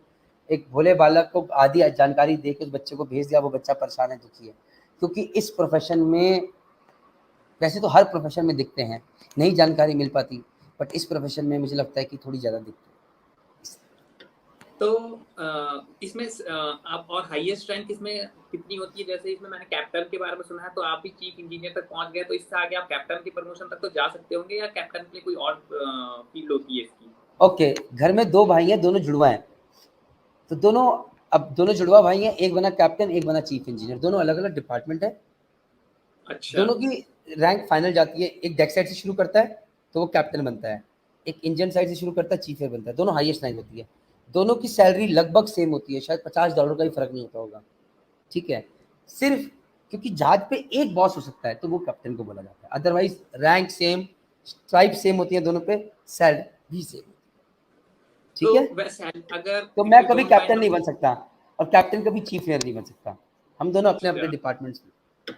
एक भोले बालक को आधी जानकारी दे के उस बच्चे को भेज दिया, वो बच्चा परेशान है, दुखी है। क्योंकि इस प्रोफेशन में, वैसे तो हर प्रोफेशन में दिखते हैं, नहीं जानकारी मिल पाती, बट इस प्रोफेशन में मुझे लगता है कि थोड़ी ज़्यादा दिखती है। तो इसमें आप और हाईएस्ट रैंक इसमें कितनी होती है? जैसे इसमें मैंने कैप्टन के बारे में सुना है, तो आप भी चीफ इंजीनियर तक पहुंच गए, तो इससे आगे आप कैप्टन की प्रमोशन तक तो जा सकते होंगे, या कैप्टन के लिए कोई और फील्ड होती है इसकी? ओके, घर में 2 भाई हैं, दोनों जुड़वा हैं, तो दोनों जुड़वा भाई हैं, एक बना कैप्टन, एक बना चीफ इंजीनियर, दोनों अलग अलग डिपार्टमेंट है। अच्छा। दोनों की रैंक फाइनल जाती है, एक डेक साइड से शुरू करता है तो वो कैप्टन बनता है, एक इंजन साइड से शुरू करता है चीफ एयर बनता है, दोनों हाईएस्ट रैंक होती है। दोनों की सैलरी लगभग सेम होती है, शायद $50 का ही फर्क नहीं होता होगा, ठीक है। सिर्फ क्योंकि जहाज पे एक बॉस हो सकता है तो वो कैप्टन को बोला जाता है, otherwise rank same, stripe same होती है दोनों पे, सैलरी भी सेम, ठीक तो है। वैसे अगर तो मैं कभी दोनों का कैप्टन नहीं बन सकता और कैप्टन कभी चीफ एयर नहीं बन सकता, हम दोनों अपने अपने अच्छा, डिपार्टमेंट्स में।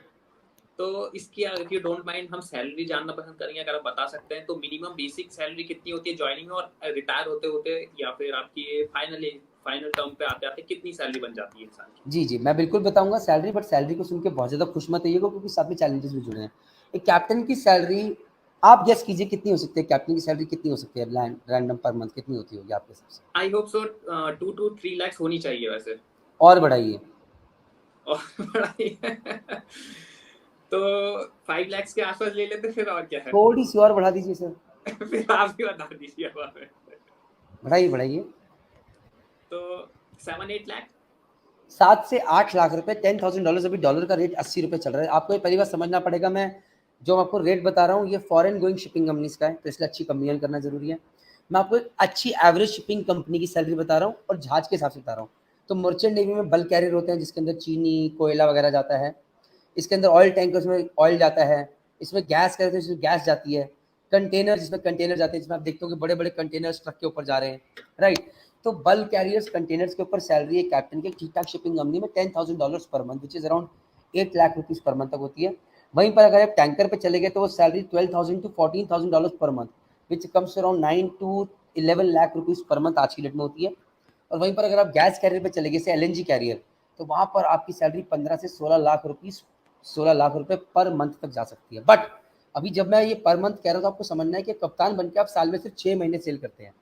तो इसकी इफ यू डोंट माइंड हम सैलरी जानना पसंद करेंगे, अगर आप बता सकते हैं तो मिनिमम बेसिक सैलरी कितनी होती है जॉइनिंग में, और रिटायर होते होते या फिर आपकी फाइनल टर्म पे आते आते कितनी सैलरी बन जाती है इंसान की? जी, जी, मैं बिल्कुल बताऊँगा सैलरी, बट सैलरी को सुन के बहुत ज़्यादा खुश मत होइएगा क्योंकि साथ में चैलेंजेस भी जुड़े हैं। एक कैप्टन की सैलरी आप गेस कीजिए कितनी हो सकती है? कैप्टन की सैलरी कितनी हो सकती है? रैंडम पर मंथ कितनी होती होगी आपके हिसाब से? I hope so 2 to 3 lakh होनी चाहिए वैसे। और बढ़ाइए। और बढ़ाइए तो 5 लाख के आसपास ले लेते फिर, और क्या है? थोड़ी-सी और बढ़ा दीजिए सर। फिर आप ही बता दीजिए अब हमें। बढ़ाइए, बढ़ाइए। तो 7-8 लाख? 7 से 8 लाख रुपए, $10,000। अभी डॉलर का रेट 80 रुपए चल रहा है। आपको ये पहली बात समझना पड़ेगा, मैं जो आपको रेट बता रहा हूँ ये फॉरेन गोइंग शिपिंग कंपनीज का है, तो इसलिए अच्छी कंपनी करना जरूरी है। मैं आपको एक अच्छी एवरेज शिपिंग कंपनी की सैलरी बता रहा हूँ और जहाज के हिसाब से बता रहा हूँ। तो मर्चेंट नेवी में बल्क कैरियर होते हैं जिसके अंदर चीनी, कोयला वगैरह जाता है। इसके अंदर ऑयल टैंकर्स में ऑयल जाता है। इसमें गैस कहते हैं, जिसमें गैस जाती है। कंटेनर, जिसमें कंटेनर जाते हैं, जिसमें आप देखते हो कि बड़े बड़े कंटेनर्स ट्रक के ऊपर जा रहे हैं, राइट। तो बल्क कैरियर्स कंटेनर्स के ऊपर सैलरी है कैप्टन के ठीक ठाक शिपिंग कंपनी में $10,000 per month, which is around 8 lakh rupees per month तक होती है। वहीं पर अगर आप टैंकर पे चले गए तो वो salary 12,000 to 14,000 dollar per month, which comes around 9 to 11 lakh rupees per month आज की डेट में होती है। और वहीं पर अगर आप गैस कैरियर पे चले गए, जैसे एलएनजी कैरियर, तो वहां पर आपकी सैलरी 15 से 16 लाख रुपीज 16 लाख रुपए पर मंथ तक जा सकती है। बट अभी जब मैं ये पर मंथ कह रहा हूँ तो आपको समझना है कि कप्तान बनके आप साल में सिर्फ 6 महीने सेल करते हैं।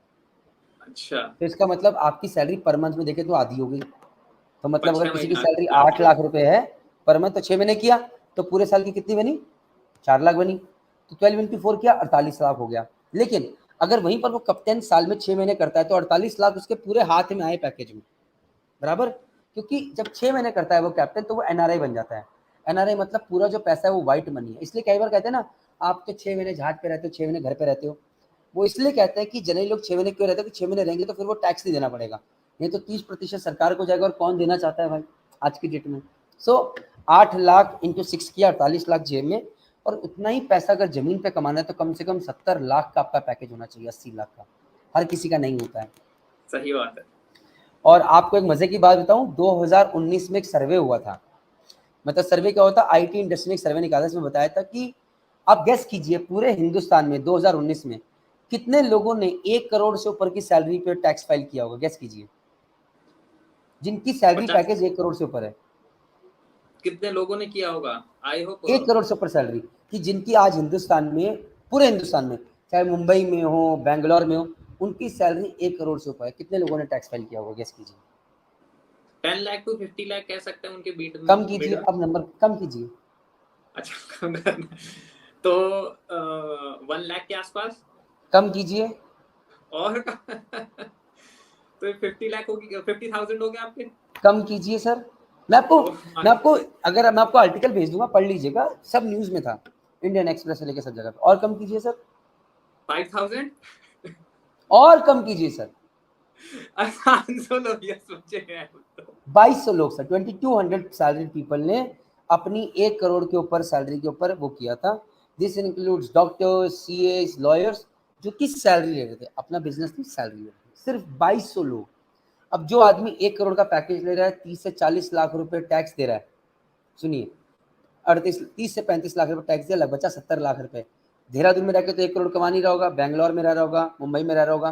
अच्छा, तो इसका मतलब आपकी सैलरी पर मंथ में देखें तो आधी हो गई। तो मतलब अगर 6 किसी की महीना सैलरी आधी 8 हो लाख गई। रुपए है पर मंथ, तो 6 महीने किया तो पूरे साल की कितनी बनी? 4 लाख बनी। तो 12 इंटू 4 किया, 48 लाख हो गया। लेकिन अगर वहीं पर वो कप्तान साल में 6 महीने करता है तो 48 लाख उसके पूरे हाथ में आए पैकेज में, बराबर। क्योंकि जब 6 महीने करता है वो कैप्टन तो वो एनआरआई बन जाता है। एनआरआई मतलब पूरा जो पैसा है वो व्हाइट मनी है। इसलिए कई बार कहते हैं ना, आप तो 6 महीने जहाज पे रहते हो, 6 महीने घर पे रहते हो। वो इसलिए कहते हैं कि जनरली लोग 6 महीने क्यों रहते हैं कि 6 महीने रहेंगे तो फिर वो टैक्स नहीं देना पड़ेगा, नहीं तो 30% सरकार को जाएगा, और कौन देना चाहता है भाई आज की डेट में। सो 8 लाख इंटू 6 किया, 48 लाख जेब में। और उतना ही पैसा अगर जमीन पे कमाना है तो कम से कम 70 लाख का आपका पैकेज होना चाहिए, 80 लाख का। हर किसी का नहीं होता है। सही बात है। और आपको एक मजे की बात बताऊं, 2019 में एक सर्वे हुआ था। मतलब सर्वे क्या होता है, आईटी इंडस्ट्री ने एक सर्वे निकाला, इसमें बताया था कि आप गेस कीजिए पूरे हिंदुस्तान में 2019 में कितने लोगों ने 1 करोड़ से ऊपर की सैलरी पे टैक्स फाइल किया होगा? गेस कीजिए, जिनकी सैलरी 50 पैकेज 1 करोड़ से ऊपर है। कितने लोगों ने किया होगा? आई होप 1 करोड़ से ऊपर सैलरी कि जिनकी आज हिंदुस्तान में, पूरे हिंदुस्तान में, चाहे मुंबई में हो, बैंगलोर में हो, उनकी सैलरी 1 करोड़ से ऊपर है। कितने लोगों ने टैक्स फाइल किया होगा? गेस कीजिए। 10 लाख टू 50 लाख कह सकते हैं उनके बीच कम कीजिए, मिड। अब नंबर कम कीजिए। अच्छा, कम करना। तो 1 लाख के आसपास। कम कीजिए। और तो 50 लाख होगी, 50,000 हो गए आपके। कम कीजिए सर। मैं आपको ओ मैं आपको अगर मैं आपको आर्टिकल भेज दूंगा, पढ़ लीजिएगा, सब न्यूज में था, इंडियन एक्सप्रेस से लेकर सब जगह पे। और कम कीजिए सर। 5,000। और कम कीजिए सर। 500 लोग ये सोचे हैं तो। 2200 लोग सर, 2200 सैलरी पीपल ने अपनी 1 करोड़ के ऊपर सैलरी के ऊपर वो किया था। This includes doctors, CS, lawyers, जो किस सैलरी ले रहे थे, अपना बिजनेस की सैलरी ले रहे थे, सिर्फ 2200 लोग। अब जो आदमी 1 करोड़ का पैकेज ले रहा है, 30 से 40 लाख रुपए टैक्स दे रहा है, सुनिए, 30 से 35 लाख रुपए टैक्स दिया, लग बचा 70 लाख रुपए। देहरादून में रहकर तो 1 करोड़ कमा नहीं रहा होगा, बैंगलोर में रह रहा होगा, मुंबई में रह रहा होगा,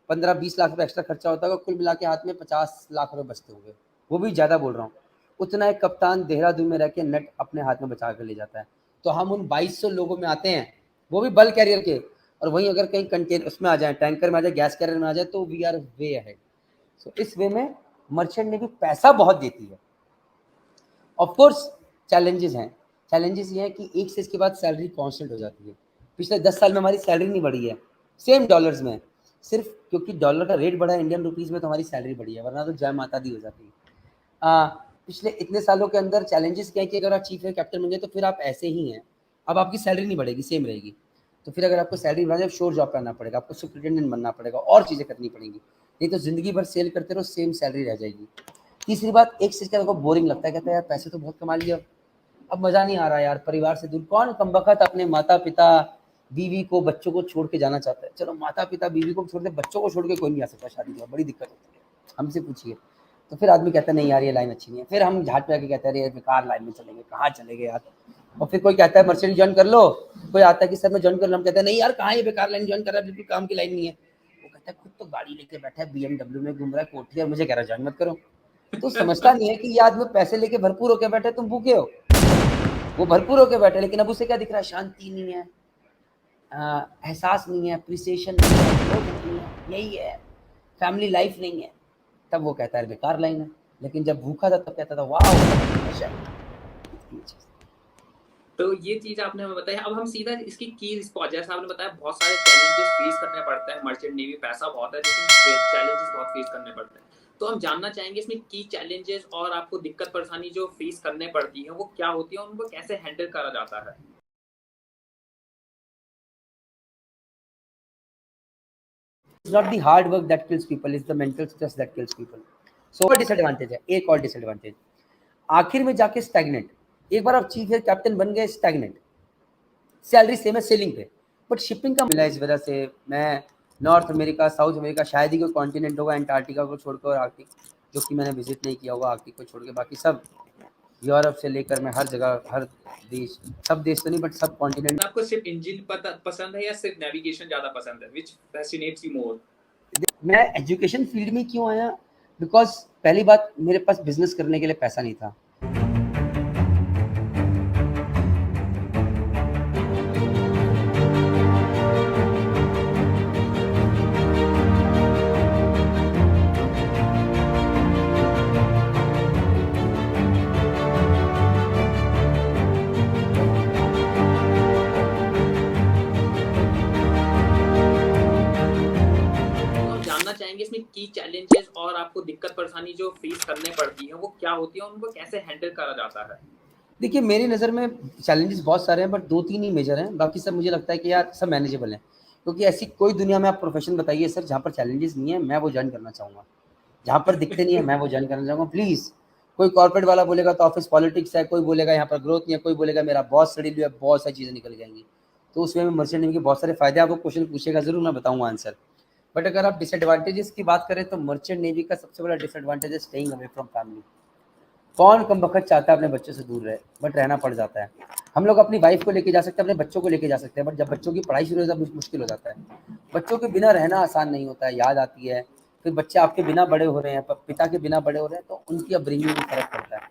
15-20 लाख रुपए एक्स्ट्रा खर्चा होता होगा, कुल मिला के हाथ में 50 लाख रुपए बचते होंगे। वो भी ज़्यादा बोल रहा हूँ। उतना एक कप्तान देहरादून में रह के नेट अपने हाथ में बचा कर ले जाता है। तो हम उन 2200 लोगों में आते हैं, वो भी बल्क कैरियर के। और वहीं अगर कहीं कंटेनर उसमें आ जाए, टैंकर में आ जाए, गैस कैरियर में आ जाए, तो वी आर वे अहेड। सो इस वे में मर्चेंट नेवी पैसा बहुत देती है। ऑफ कोर्स चैलेंजेस हैं। चैलेंजेस ये हैं कि एक से इसके बाद सैलरी कांस्टेंट हो जाती है। पिछले 10 साल में हमारी सैलरी नहीं बढ़ी है, सेम डॉलर्स में, सिर्फ क्योंकि डॉलर का रेट बढ़ा है इंडियन रुपीज़ में, तो हमारी सैलरी बढ़ी है, वरना तो जय माता दी हो जाती है। पिछले इतने सालों के अंदर चैलेंजेस क्या है कि अगर आप चीफ कैप्टन बन गए तो फिर आप ऐसे ही हैं, अब आपकी सैलरी नहीं बढ़ेगी, सेम रहेगी। तो फिर अगर आपको सैलरी बढ़ाना है, श्योर जॉब करना पड़ेगा, आपको सुपरिटेंडेंट बनना पड़ेगा, और चीज़ें करनी पड़ेंगी, नहीं तो ज़िंदगी भर सेल करते रहो, सेम सैलरी रह जाएगी। तीसरी बात, एक चीज़ का बोरिंग लगता है, कहता है यार पैसे तो बहुत कमा लिया, अब मज़ा नहीं आ रहा यार, परिवार से दूर। कौन कमबख्त अपने माता पिता, बीवी को, बच्चों को छोड़ के जाना चाहता है? चलो माता पिता बीवी को छोड़ दे, बच्चों को छोड़ के कोई नहीं आ सकता शादी के बाद, बड़ी दिक्कत होती है, हमसे पूछिए। तो फिर आदमी कहता है नहीं यार ये लाइन अच्छी नहीं है, फिर हम झाट पे आके कहते हैं अरे बेकार लाइन में चलेंगे, कहाँ चले गए यार। और फिर कोई कहता है मर्चेंट ज्वाइन कर लो, कोई आता है कि सर मैं ज्वाइन कर लो, हम कहते हैं नहीं यार कहाँ ये बेकार लाइन ज्वाइन कर रहा है, बिल्कुल काम की लाइन नहीं है। वो कहता है खुद तो गाड़ी लेके बैठा है, BMW में घूम रहा है, कोठी है, और मुझे कह रहा है ज्वाइन मत करो। तो समझता नहीं है कि ये आदमी पैसे लेके भरपूर होके बैठे, तुम भूखे हो। वो भरपूर होके बैठे, लेकिन अब उसे क्या दिख रहा है, शांति नहीं है, एहसास नहीं है, अप्रिसिएशन नहीं है, ग्रोथ नहीं है, यही है, फैमिली लाइफ नहीं है। तब वो कहता है बेकार लाइन है, लेकिन जब भूखा था तब कहता था वाह। तो ये चीज आपने हमें बताई। अब हम सीधा इसकी की रिस्पॉन्स, जैसे आपने बताया बहुत सारे चैलेंजेस फेस करने पड़ते हैं, मर्चेंट नेवी पैसा बहुत है लेकिन चैलेंजेस बहुत फेस करने पड़ते हैं। तो हम जानना चाहेंगे इसमें की चैलेंजेस और आपको दिक्कत परेशानी जो फेस करने पड़ती है वो क्या होती है, उनको कैसे हैंडल करा जाता है? It's not the hard work that kills people, it's the mental stress that kills people. So disadvantage है, एक और डिसएडवांटेज, आखिर में जाके स्टैग्नेंट। एक बार आप चीफ एयर कैप्टन बन गए, स्टैग्नेंट, सैलरी सेम है सेलिंग पे, बट शिपिंग का मिला। इस वजह से मैं नॉर्थ अमेरिका, साउथ अमेरिका, शायद ही कोई कॉन्टिनेंट होगा अंटार्कटिका को छोड़कर, आर्कटिक जो कि मैंने विजिट नहीं किया होगा, आर्कटिक को छोड़ के बाकी सब, यूरोप से लेकर मैं हर जगह, हर देश, सब देश तो नहीं बट सब कॉन्टिनेंट। आपको सिर्फ इंजन पसंद है या सिर्फ नेविगेशन ज्यादा पसंद है? Which fascinates you more? मैं एजुकेशन फील्ड में क्यों आया, बिकॉज पहली बात मेरे पास बिजनेस करने के लिए पैसा नहीं था। इसमें की चैलेंजेस और आपको दिक्कत परेशानी जो फेस करने पड़ती है वो क्या होती है, उनको कैसे हैंडल करा जाता है? देखिए मेरी नज़र में चैलेंजेस बहुत सारे हैं, बट 2-3 ही मेजर हैं, बाकी सब मुझे लगता है कि यार सब मैनेजेबल हैं। क्योंकि ऐसी कोई दुनिया में आप प्रोफेशन बताइए सर जहाँ पर चैलेंजेस नहीं है, मैं वो ज्वाइन करना चाहूँगा। जहाँ पर दिखते नहीं है मैं वो ज्वाइन करना चाहूँगा प्लीज़। कोई कॉर्पोरेट वाला बोलेगा तो ऑफिस पॉलिटिक्स है, कोई बोलेगा यहाँ पर ग्रोथ नहीं है, कोई बोलेगा मेरा बॉस शेड्यूल है, बहुत सारी चीज़ें निकल जाएंगी। तो उसमें मर्चेंट नेवी के बहुत सारे फायदे, आपको क्वेश्चन पूछेगा ज़रूर, मैं बताऊँगा आंसर। बट अगर आप डिसएडवांटेजेस की बात करें तो मर्चेंट नेवी का सबसे बड़ा डिसएडवांटेज है स्टेइंग अवे फ्रॉम फैमिली। कौन कम बखत चाहता है अपने बच्चों से दूर रहे, बट रहना पड़ जाता है। हम लोग अपनी वाइफ को लेके जा सकते हैं, अपने बच्चों को लेके जा सकते हैं, बट जब बच्चों की पढ़ाई शुरू हो जाता है मुश्किल हो जाता है। बच्चों के बिना रहना आसान नहीं होता है, याद आती है, फिर बच्चे आपके बिना बड़े हो रहे हैं, पिता के बिना बड़े हो रहे हैं, तो उनकी अपब्रिंगिंग में फ़र्क पड़ता है।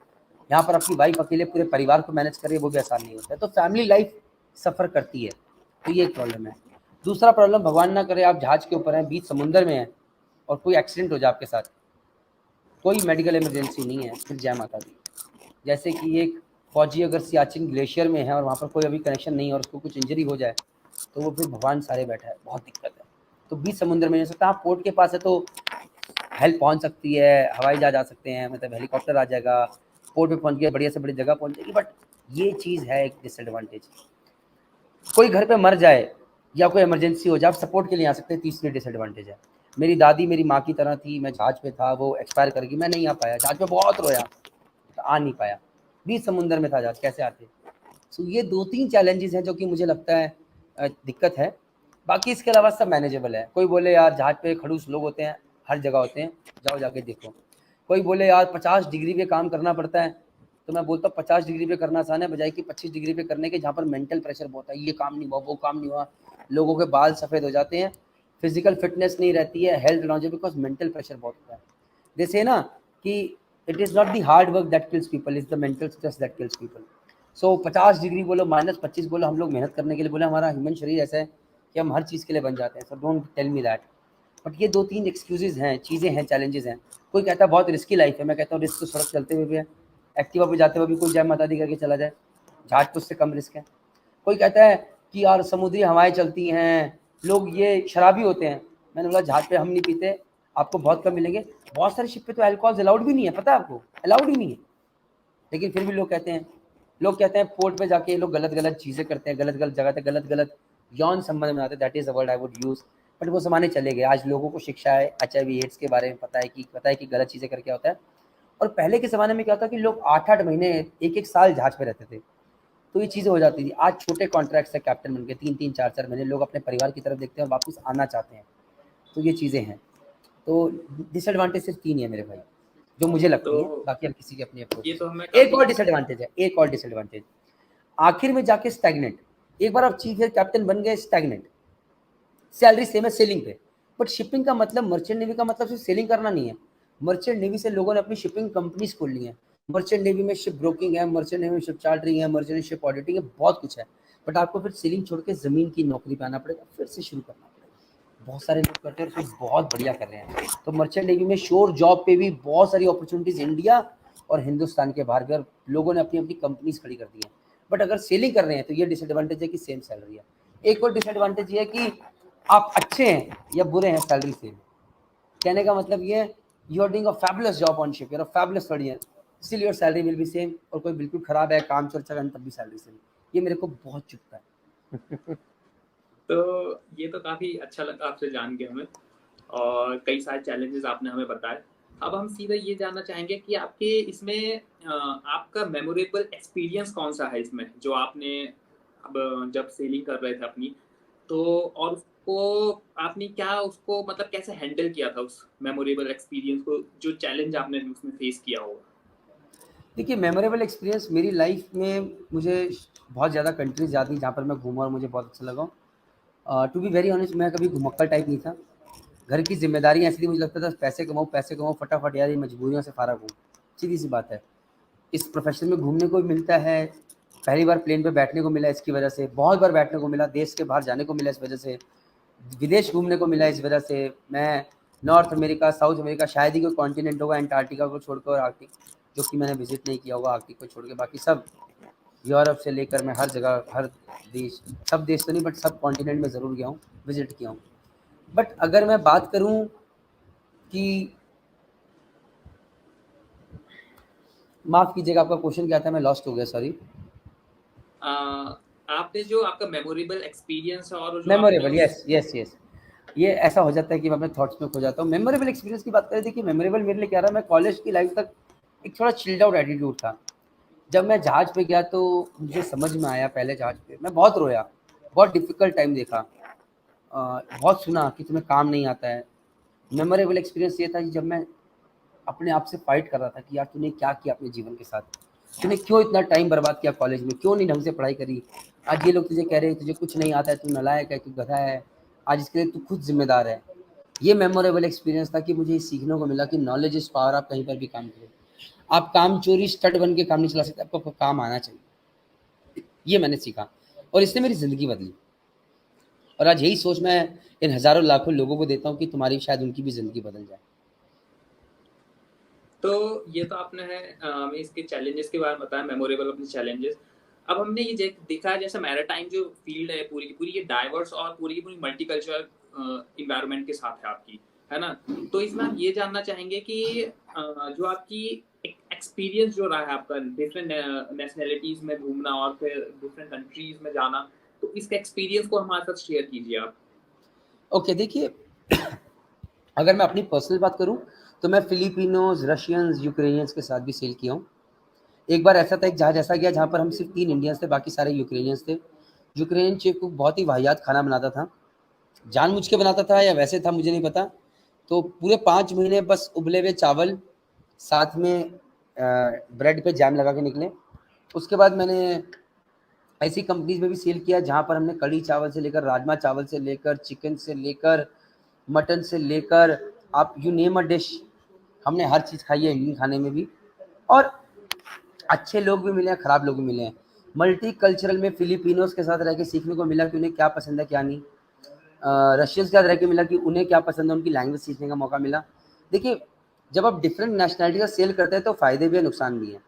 यहाँ पर अपनी वाइफ अकेले पूरे परिवार को मैनेज करे वो भी आसान नहीं होता है, तो फैमिली लाइफ सफ़र करती है, तो ये एक प्रॉब्लम है। दूसरा प्रॉब्लम, भगवान ना करे आप जहाज़ के ऊपर हैं, बीच समुंदर में हैं और कोई एक्सीडेंट हो जाए आपके साथ, कोई मेडिकल इमरजेंसी नहीं है, फिर जय माता दी। जैसे कि एक फौजी अगर सियाचिन ग्लेशियर में है और वहाँ पर कोई अभी कनेक्शन नहीं है और उसको कुछ इंजरी हो जाए तो वो फिर भगवान सारे बैठा है, बहुत दिक्कत है। तो बीच समुद्र में नहीं हो सकता। आप पोर्ट के पास है तो हेल्प पहुँच सकती है, हवाई जहाज आ सकते हैं, मतलब हेलीकॉप्टर आ जाएगा, पोर्ट पे पहुँच गया, बढ़िया से बड़ी जगह पहुँच जाएगी, बट ये चीज़ है एक डिसएडवांटेज। कोई घर पे मर जाए या कोई इमरजेंसी हो जाए, आप सपोर्ट के लिए आ सकते हैं, तीसरी डिसएडवांटेज है। मेरी दादी मेरी माँ की तरह थी, मैं जहाज़ पे था, वो एक्सपायर कर गई, मैं नहीं आ पाया, जहाज़ पे बहुत रोया, आ नहीं पाया, बीच समुंदर में था जहाज, कैसे आते। सो ये 2-3 चैलेंजेस हैं जो कि मुझे लगता है दिक्कत है। बाकी इसके अलावा सब मैनेजेबल है। कोई बोले यार जहाज पे खड़ूस लोग होते हैं, हर जगह होते हैं, जाओ जाके देखो। कोई बोले यार 50 डिग्री पे काम करना पड़ता है, तो मैं बोलता हूँ 50 डिग्री पे करना आसान है, बजाय कि 25 डिग्री पे करने के, जहाँ पर मेंटल प्रेशर बहुत है, ये काम नहीं हुआ, वो काम नहीं हुआ, लोगों के बाल सफ़ेद हो जाते हैं, फिजिकल फिटनेस नहीं रहती है, health longevity, because mental pressure बहुत होता है। जैसे ना कि it is not the hard work that kills people, is the mental stress that kills people. So 50 degree बोलो, -25 बोलो, हम लोग मेहनत करने के लिए बोले, हमारा ह्यूमन शरीर ऐसा है कि हम हर चीज़ के लिए बन जाते हैं। So don't tell me that. But ये 2-3 एक्सक्यूज़ेज़ हैं, चीज़ें हैं, चैलेंजेस हैं। कोई कहता है बहुत रिस्की लाइफ है, मैं कहता हूँ रिस्क तो सड़क चलते हुए भी है, एक्टिवा पे जाते हुए भी कोई जय माता दी करके चला जाए, जहाज तो उससे कम रिस्क है। कोई कहता है कि यार समुद्री हवाएं चलती हैं, लोग ये शराबी होते हैं, मैंने बोला जहाज पे हम नहीं पीते, आपको बहुत कम मिलेंगे। बहुत सारे शिप पे तो अल्कोहल अलाउड भी नहीं है, पता है आपको, अलाउड ही नहीं है, लेकिन फिर भी लोग कहते हैं। लोग कहते हैं पोर्ट पे जाके लोग गलत गलत चीज़ें करते हैं, गलत गलत जगह पे गलत गलत यौन संबंध बनाते हैं, that is the word I would use. But वो ज़माने चले गए, आज लोगों को शिक्षा है, HIV एड्स के बारे में पता है कि गलत चीज़ें करके होता है। और पहले के ज़माने में क्या होता कि लोग 8-8 महीने, 1-1 साल जहाज पे रहते थे, तो ये चीज़ें हो जाती थी। आज छोटे कॉन्ट्रैक्ट्स है, कैप्टन बन के 3-3 4-4 महीने लोग अपने परिवार की तरफ देखते हैं और वापस आना चाहते हैं, तो ये चीज़ें हैं। तो डिसएडवांटेज सिर्फ 3 ही है मेरे भाई, जो मुझे लगती है, तो बाकी हर किसी की अपनी ये अप्रोच तो है। हमें एक काफी और डिसएडवांटेज है, एक और डिसएडवांटेज, आखिर में जाके स्टैग्नेंट। एक बार आप चीफ एयर कैप्टन बन गए, स्टैग्नेंट। सैलरी सेम है सेलिंग पे, बट शिपिंग का मतलब, मर्चेंट नेवी का मतलब सिर्फ सेलिंग करना नहीं है। मर्चेंट नेवी से लोगों ने अपनी शिपिंग कंपनीज खोल ली हैं। मर्चेंट नेवी में शिप ब्रोकिंग है, मर्चेंट नेवी में शिप चार्टरिंग है, मर्चेंट शिप ऑडिटिंग है, बहुत कुछ है। बट आपको फिर सेलिंग छोड़ के ज़मीन की नौकरी पे आना पड़ेगा, फिर से शुरू करना पड़ेगा। बहुत सारे लोग करते हैं, फिर बहुत बढ़िया कर रहे हैं। तो मर्चेंट नेवी में श्योर जॉब पे भी बहुत सारी अपॉर्चुनिटीज़ इंडिया और हिंदुस्तान के बाहर भी, और लोगों ने अपनी अपनी कंपनीज खड़ी कर दी हैं। बट अगर सेलिंग कर रहे हैं तो ये डिसएडवांटेज है कि सेम सैलरी है। एक और डिसएडवांटेज ये है कि आप अच्छे हैं या बुरे हैं, सैलरी सेम। कहने का मतलब ये है, you are doing a fabulous job on ship, you are a fabulous audience, still your salary will be same. और कोई बिल्कुल खराब है, काम चोर चगन, तब भी सैलरी सेम। ये मेरे को बहुत चुभता है। तो ये तो काफ़ी अच्छा लगा आपसे जान के हमें, और कई सारे चैलेंजेस आपने हमें बताए। अब हम सीधा ये जानना चाहेंगे कि आपके इसमें आपका मेमोरेबल एक्सपीरियंस कौन-सा है इसमें, जो आपने अब जब सेलिंग कर रहे थे अपनी, तो और उसको आपने क्या उसको मतलब कैसे हैंडल किया था उस मेमोरेबल एक्सपीरियंस को, जो चैलेंज आपने उसमें फेस किया होगा? देखिए, मेमोरेबल एक्सपीरियंस मेरी लाइफ में, मुझे बहुत ज़्यादा कंट्रीज़ याद नहीं जहाँ पर मैं घूमा और मुझे बहुत अच्छा लगा। टू बी वेरी ऑनेस्ट, मैं कभी घुमक्कड़ टाइप नहीं था। घर की जिम्मेदारी ऐसी थी, मुझे लगता था पैसे कमाऊँ फटाफट, यार ये मजबूरियों से फारग हूँ। सीधी सी बात है। इस प्रोफेशन में घूमने को भी मिलता है, पहली बार प्लेन पे बैठने को मिला इसकी वजह से, बहुत बार बैठने को मिला, देश के बाहर जाने को मिला इस वजह से, विदेश घूमने को मिला इस वजह से। मैं नॉर्थ अमेरिका, साउथ अमेरिका, शायद ही कोई कॉन्टिनेंट होगा एंटार्क्टिका को छोड़कर और आर्कटिक, जो कि मैंने विजिट नहीं किया होगा, आर्कटिक को छोड़ के बाकी सब, यूरोप से लेकर मैं हर जगह, हर देश, सब देश तो नहीं बट सब कॉन्टिनेंट में ज़रूर गया हूँ, विजिट किया हूँ। बट अगर मैं बात करूँ कि, माफ़ कीजिएगा, आपका क्वेश्चन क्या था, मैं लॉस्ट हो गया, सॉरी। आपने जो आपका मेमोरेबल एक्सपीरियंस और जो आपने मेमोरेबल, उस यस यस यस। ये ऐसा हो जाता है कि मैं अपने थॉट्स में खो जाता हूँ। मेमोरेबल एक्सपीरियंस की बात करें, देखिए मेमोरेबल मेरे लिए क्या रहा, मैं कॉलेज की लाइफ तक एक थोड़ा चिल्ड आउट एटीट्यूड था। जब मैं जहाज़ पे गया तो मुझे समझ में आया, पहले जहाज़ पे मैं बहुत रोया, बहुत डिफ़िकल्ट टाइम देखा। बहुत सुना कि तुम्हें काम नहीं आता है। मेमोरेबल एक्सपीरियंस ये था कि जब मैं अपने आप से फाइट कर रहा था कि यार तूने क्या किया अपने जीवन के साथ, तूने क्यों इतना टाइम बर्बाद किया कॉलेज में, क्यों नहीं ढंग से पढ़ाई करी। आज ये लोग तुझे कह रहे हैं तुझे कुछ नहीं आता है, तू नालायक है, तू गधा है, आज इसके लिए तू खुद जिम्मेदार है। ये मेमोरेबल एक्सपीरियंस था कि मुझे ये सीखने को मिला कि नॉलेज इज पावर। आप कहीं पर भी काम करें, आप काम चोरी स्टड बन के काम नहीं चला सकते, आपको काम आना चाहिए। ये मैंने सीखा और इससे मेरी ज़िंदगी बदली। और आज यही सोच मैं इन हज़ारों लाखों लोगों को देता हूँ कि तुम्हारी शायद उनकी भी ज़िंदगी बदल जाए। तो ये तो आपने हमें इसके चैलेंजेस के बारे में बताया, मेमोरेबल अपने चैलेंजेस। अब हमने ये देखा है जैसे मैरीटाइम जो फील्ड है पूरी की पूरी, ये डाइवर्स और पूरी की पूरी मल्टीकल्चरल इन्वायरमेंट के साथ है आपकी, है ना? तो इसमें हम ये जानना चाहेंगे कि जो आपकी एक्सपीरियंस जो रहा है आपका डिफरेंट नेशनैलिटीज में घूमना और फिर डिफरेंट कंट्रीज में जाना, तो इसका एक्सपीरियंस को हमारे साथ शेयर कीजिए आप। ओके, देखिए, अगर मैं अपनी पर्सनल बात करूँ तो मैं फिलिपिनोज़, रशियंस, यूक्रेनियंस के साथ भी सेल किया हूँ। एक बार ऐसा था, एक जहाज़ ऐसा गया जहाँ पर हम सिर्फ 3 इंडियंस थे, बाकी सारे यूक्रेनियंस थे। यूक्रेनियन चीफ कुक बहुत ही वाहियात खाना बनाता था, जानबूझ के बनाता था या वैसे था मुझे नहीं पता। तो पूरे 5 महीने बस उबले हुए चावल, साथ में ब्रेड पे जैम लगा के निकले। उसके बाद मैंने ऐसी कंपनीज़ में भी सेल किया जहाँ पर हमने कढ़ी चावल से लेकर, राजमा चावल से लेकर, चिकन से लेकर, मटन से लेकर, आप यू नेम अ डिश, हमने हर चीज़ खाई है इंडियन खाने में भी। और अच्छे लोग भी मिले हैं, ख़राब लोग भी मिले हैं। मल्टी कल्चरल में फिलिपिनोज़ के साथ रह के सीखने को मिला कि उन्हें क्या पसंद है क्या नहीं। रशियंस के साथ रह के मिला कि उन्हें क्या पसंद है, उनकी लैंग्वेज सीखने का मौका मिला। देखिए, जब आप डिफरेंट नेशनैलिटी का सेल करते हैं तो फ़ायदे भी हैं, नुकसान भी हैं।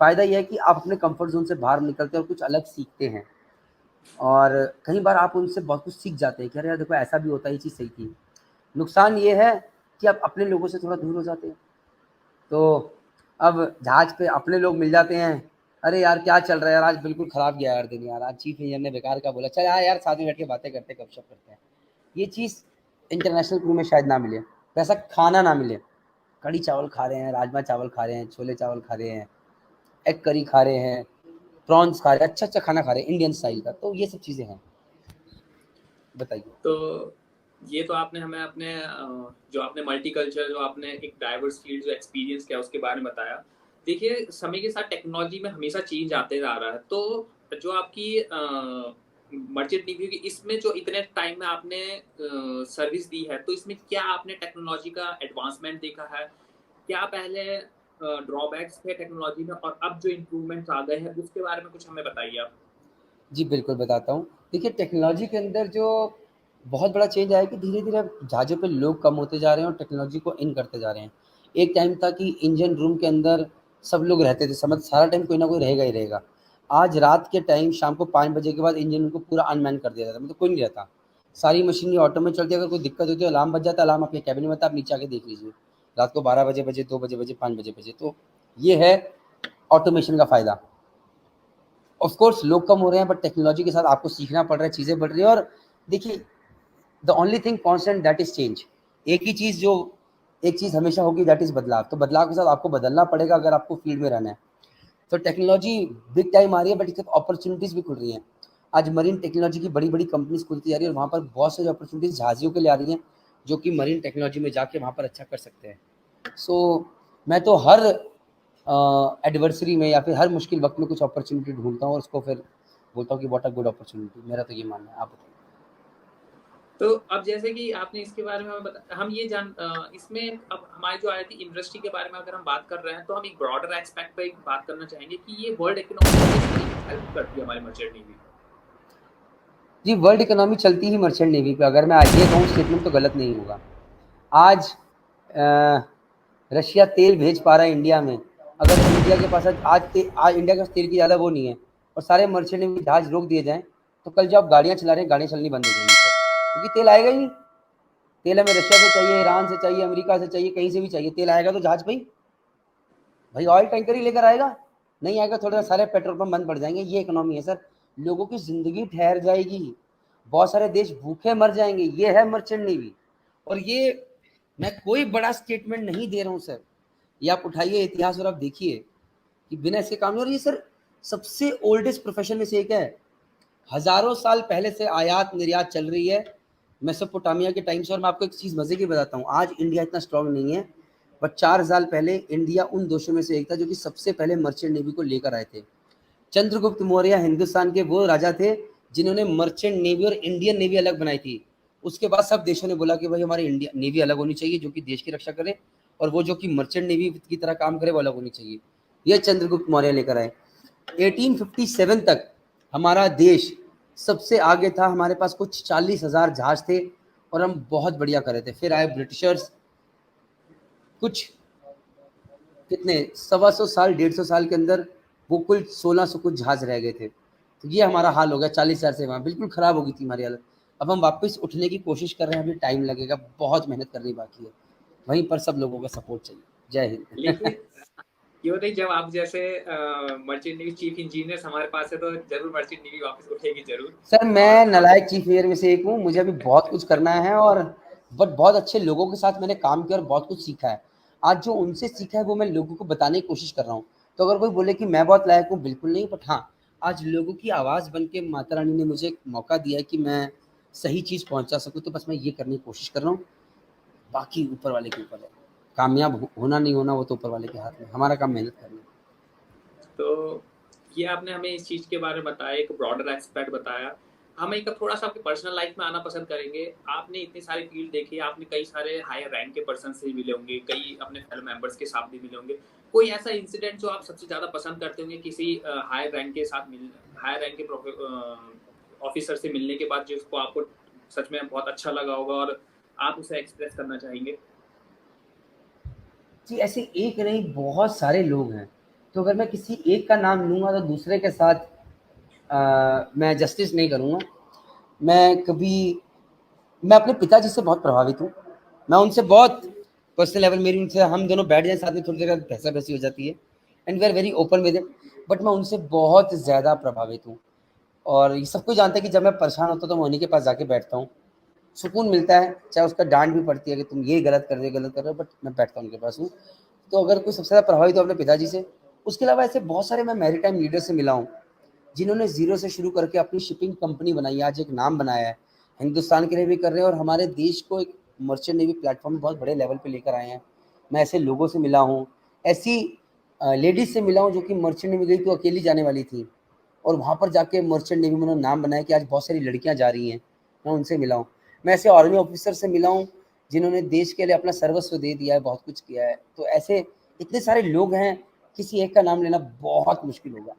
फ़ायदा ये है कि आप अपने कंफर्ट ज़ोन से बाहर निकलते हैं और कुछ अलग सीखते हैं, और कई बार आप उनसे बहुत कुछ सीख जाते हैं कि अरे यार देखो ऐसा भी होता है, ये चीज़ सही थी। नुकसान ये है कि आप अपने लोगों से थोड़ा दूर हो जाते हैं। तो अब जहाज़ पे अपने लोग मिल जाते हैं, अरे यार क्या चल रहा है यार, आज बिल्कुल ख़राब गया यार दिन यार, आज चीफ इंजीनियर ने बेकार का बोला, चल यार यार साथ में बैठ के बातें करते हैं, गपशप करते हैं। ये चीज़ इंटरनेशनल क्रू में शायद ना मिले, वैसा खाना ना मिले। कढ़ी चावल खा रहे हैं, राजमा चावल खा रहे हैं, छोले चावल खा रहे हैं, एग करी खा रहे हैं, प्रॉन्स खा रहे हैं, अच्छा-अच्छा खाना खा रहे हैं इंडियन स्टाइल का। तो ये सब चीज़ें हैं। बताइए। तो ये तो आपने हमें अपने जो आपने मल्टीकल्चर, जो आपने एक डाइवर्स फील्ड जो एक्सपीरियंस किया उसके बारे में बताया। देखिए, समय के साथ टेक्नोलॉजी में हमेशा चेंज आते जा रहा है, तो जो आपकी मर्चेंट नेवी की इसमें जो इतने टाइम में आपने सर्विस दी है, तो इसमें क्या आपने टेक्नोलॉजी का एडवांसमेंट देखा है? क्या पहले ड्रॉबैक्स थे टेक्नोलॉजी में और अब जो इम्प्रूवमेंट्स आ गए हैं, उसके बारे में कुछ हमें बताइए आप? जी, बिल्कुल बताता हूँ। देखिए टेक्नोलॉजी के अंदर जो बहुत बड़ा चेंज आया है कि धीरे-धीरे अब जहाज़ों पे लोग कम होते जा रहे हैं और टेक्नोलॉजी को इन करते जा रहे हैं। एक टाइम था कि इंजन रूम के अंदर सब लोग रहते थे, समझ सारा टाइम कोई ना कोई रहेगा ही रहेगा। आज रात के टाइम शाम को 5 बजे के बाद इंजन रूम को पूरा अनमैन कर दिया जाता है, मतलब कोई नहीं रहता। सारी मशीनें ऑटो में चलती है, अगर कोई दिक्कत होती है अलार्म बज जाता है, अलार्म आपके केबिन में बजता है, आप नीचे आके देख लीजिए। रात को 12 बजे बजे, 2 बजे बजे, 5 बजे बजे, तो ये है ऑटोमेशन का फ़ायदा। ऑफ कोर्स लोग कम हो रहे हैं बट टेक्नोलॉजी के साथ आपको सीखना पड़ रहा है, चीज़ें बढ़ रही हैं और देखिए the only thing constant that is change. एक चीज़ हमेशा होगी दैट इज़ बदलाव। तो बदलाव के साथ आपको बदलना पड़ेगा अगर आपको फील्ड में रहना है। तो टेक्नोलॉजी बिग टाइम आ रही है बट इसके साथ अपॉर्च्युनिटीज़ भी खुल रही हैं। आज मरीन टेक्नोलॉजी की बड़ी-बड़ी कंपनीज़ खुलती जा रही है और वहाँ पर बहुत सारी अपॉर्च्युनिटीज़ जहाज़ियों के लिए आ रही हैं, जो कि मरीन टेक्नोलॉजी में जाके वहाँ पर अच्छा कर सकते हैं। सो मैं तो हर एडवर्सरी में या फिर हर मुश्किल वक़्त में कुछ अपॉर्च्युनिटी ढूँढता हूँ और उसको फिर बोलता हूँ कि व्हाट अ गुड अपॉर्च्युनिटी। मेरा तो ये मानना है। आप बताइए? तो अब जैसे कि आपने इसके बारे में हमें हम ये इसमें अब हमारी जो आईटी इंडस्ट्री के बारे में अगर हम बात कर रहे हैं, तो हम एक ब्रॉडर एस्पेक्ट पे एक बात करना चाहेंगे कि ये वर्ल्ड इकोनॉमी को किस तरीके से हेल्प करती है हमारी मर्चेंट नेवी? जी, वर्ल्ड इकोनॉमी चलती ही मर्चेंट नेवी पे। अगर मैं आज ये कहूँ स्टेटमेंट तो गलत नहीं होगा। आज रशिया तेल भेज पा रहा है इंडिया में। अगर इंडिया के पास आज इंडिया के पास तेल की ज़्यादा वो नहीं है और सारे मर्चेंट नेवी जहाज़ रोक दिए जाएँ, तो कल जो आप गाड़ियाँ चला रहे हैं, गाड़ियाँ चलनी बंद हो जाएँगी सर। क्योंकि तेल आएगा ही नहीं। तेल हमें रशिया से चाहिए, ईरान से चाहिए, अमेरिका से चाहिए, कहीं से भी चाहिए। तेल आएगा तो जहाज़ पे ही। भाई ऑयल टैंकर ही लेकर आएगा। नहीं आएगा थोड़ा सारे पेट्रोल पंप बंद पड़ जाएंगे। ये इकोनॉमी है सर। लोगों की जिंदगी ठहर जाएगी, बहुत सारे देश भूखे मर जाएंगे। ये है मर्चेंट नेवी। और ये मैं कोई बड़ा स्टेटमेंट नहीं दे रहा हूँ सर। ये आप उठाइए इतिहास और आप देखिए कि बिना इसके काम नहीं। और ये सर सबसे ओल्डेस्ट प्रोफेशन में से एक है। हजारों साल पहले से आयात निर्यात चल रही है मेसोपोटामिया के टाइम से। और मैं आपको एक चीज़ मजे की बताता हूँ, आज इंडिया इतना स्ट्रांग नहीं है बट 4 साल पहले इंडिया उन देशों में से एक था जो कि सबसे पहले मर्चेंट नेवी को लेकर आए थे। चंद्रगुप्त मौर्य हिंदुस्तान के वो राजा थे जिन्होंने मर्चेंट नेवी और इंडियन नेवी अलग बनाई थी। उसके बाद सब देशों ने बोला कि भाई हमारी इंडिया नेवी अलग होनी चाहिए जो कि देश की रक्षा करे, और वो जो कि मर्चेंट नेवी की तरह काम करे वो अलग होनी चाहिए। ये चंद्रगुप्त मौर्य लेकर आए। 1857 तक हमारा देश सबसे आगे था। हमारे पास कुछ 40,000 जहाज थे और हम बहुत बढ़िया कर रहे थे। फिर आए ब्रिटिशर्स। कुछ कितने 125 साल 150 साल के अंदर वो कुल 1600 कुछ जहाज रह गए थे। तो ये हमारा हाल हो गया 40 साल से। वहाँ बिल्कुल ख़राब हो गई थी हमारी हालत। अब हम वापस उठने की कोशिश कर रहे हैं, अभी टाइम लगेगा, बहुत मेहनत करनी बाकी है। वहीं पर सब लोगों का सपोर्ट चाहिए। जय हिंद। लेकिन क्यों नहीं, जब आप जैसे मर्चेंट नेवी चीफ इंजीनियर्स हमारे पास है, तो जरूर मर्चेंट नेवी वापस उठेगी जरूर। सर और मैं नालायक चीफ इंजीनियर में से एक हूँ। मुझे अभी बहुत कुछ करना है और बट बहुत अच्छे लोगों के साथ मैंने काम किया और बहुत कुछ सीखा है। आज जो उनसे सीखा है वो मैं लोगों को बताने की कोशिश कर रहा हूँ। तो अगर कोई बोले कि मैं बहुत लायक हूँ, बिल्कुल नहीं, बट हाँ आज लोगों की आवाज़ बन के माता रानी ने मुझे एक मौका दिया है कि मैं सही चीज़ पहुँचा सकूँ, तो बस मैं ये करने की कोशिश कर रहा हूँ। बाकी ऊपर वाले के ऊपर है। कामयाब होना नहीं होना वो तो ऊपर वाले के हाथ में। हमारा काम मेहनत करना है। तो ये आपने हमें इस चीज़ के बारे में बताया, एक ब्रॉडर एस्पेक्ट बताया। हम एक थोड़ा सा आपकी पर्सनल लाइफ में आना पसंद करेंगे। आपने इतनी सारी फील्ड देखी है, आपने कई सारे हायर रैंक के पर्सन से मिले होंगे, कई अपने फेलो मेंबर्स के साथ भी मिले होंगे। कोई ऐसा इंसिडेंट जो आप सबसे ज़्यादा पसंद करते होंगे किसी हायर रैंक के ऑफिसर से मिलने के बाद, जिसको आपको सच में बहुत अच्छा लगा होगा और आप उसे एक्सप्रेस करना चाहेंगे? जी, ऐसे एक नहीं बहुत सारे लोग हैं। तो अगर मैं किसी एक का नाम लूँगा तो दूसरे के साथ मैं जस्टिस नहीं करूँगा। मैं कभी मैं अपने पिताजी से बहुत प्रभावित हूँ। मैं उनसे बहुत पर्सनल लेवल मेरी उनसे हम दोनों बैठ जाएँ साथ में, थोड़ी देर बाद बहसा-बहसी हो जाती है and we are very open with him. But मैं उनसे बहुत ज़्यादा प्रभावित हूँ और ये सब कोई जानता है कि जब मैं परेशान होता हूँ तो मैं उन्हीं के पास जाके बैठता हूँ। सुकून मिलता है, चाहे उसका डाँट भी पड़ती है कि तुम ये गलत कर रहे हो, बट मैं बैठता हूँ उनके पास हूँ। तो अगर कोई सबसे ज़्यादा प्रभावित हो अपने पिताजी से। उसके अलावा ऐसे बहुत सारे मैं मैरीटाइम लीडर से मिला हूँ, जिन्होंने ज़ीरो से शुरू करके अपनी शिपिंग कंपनी बनाई है, आज एक नाम बनाया है। हिंदुस्तान के लिए भी कर रहे हैं और हमारे देश को एक मर्चेंट नेवी प्लेटफ़ॉर्म बहुत बड़े लेवल पे लेकर आए हैं। मैं ऐसे लोगों से मिला हूँ, ऐसी लेडीज़ से मिला हूँ जो कि मर्चेंट नेवी गई तो अकेली जाने वाली थी और वहाँ पर जाके मर्चेंट नेवी में उन्होंने नाम बनाया कि आज बहुत सारी लड़कियाँ जा रही हैं, मैं उनसे मिला हूँ। मैं ऐसे आर्मी ऑफिसर से मिला हूँ जिन्होंने देश के लिए अपना सर्वस्व दे दिया है, बहुत कुछ किया है। तो ऐसे इतने सारे लोग हैं, किसी एक का नाम लेना बहुत मुश्किल होगा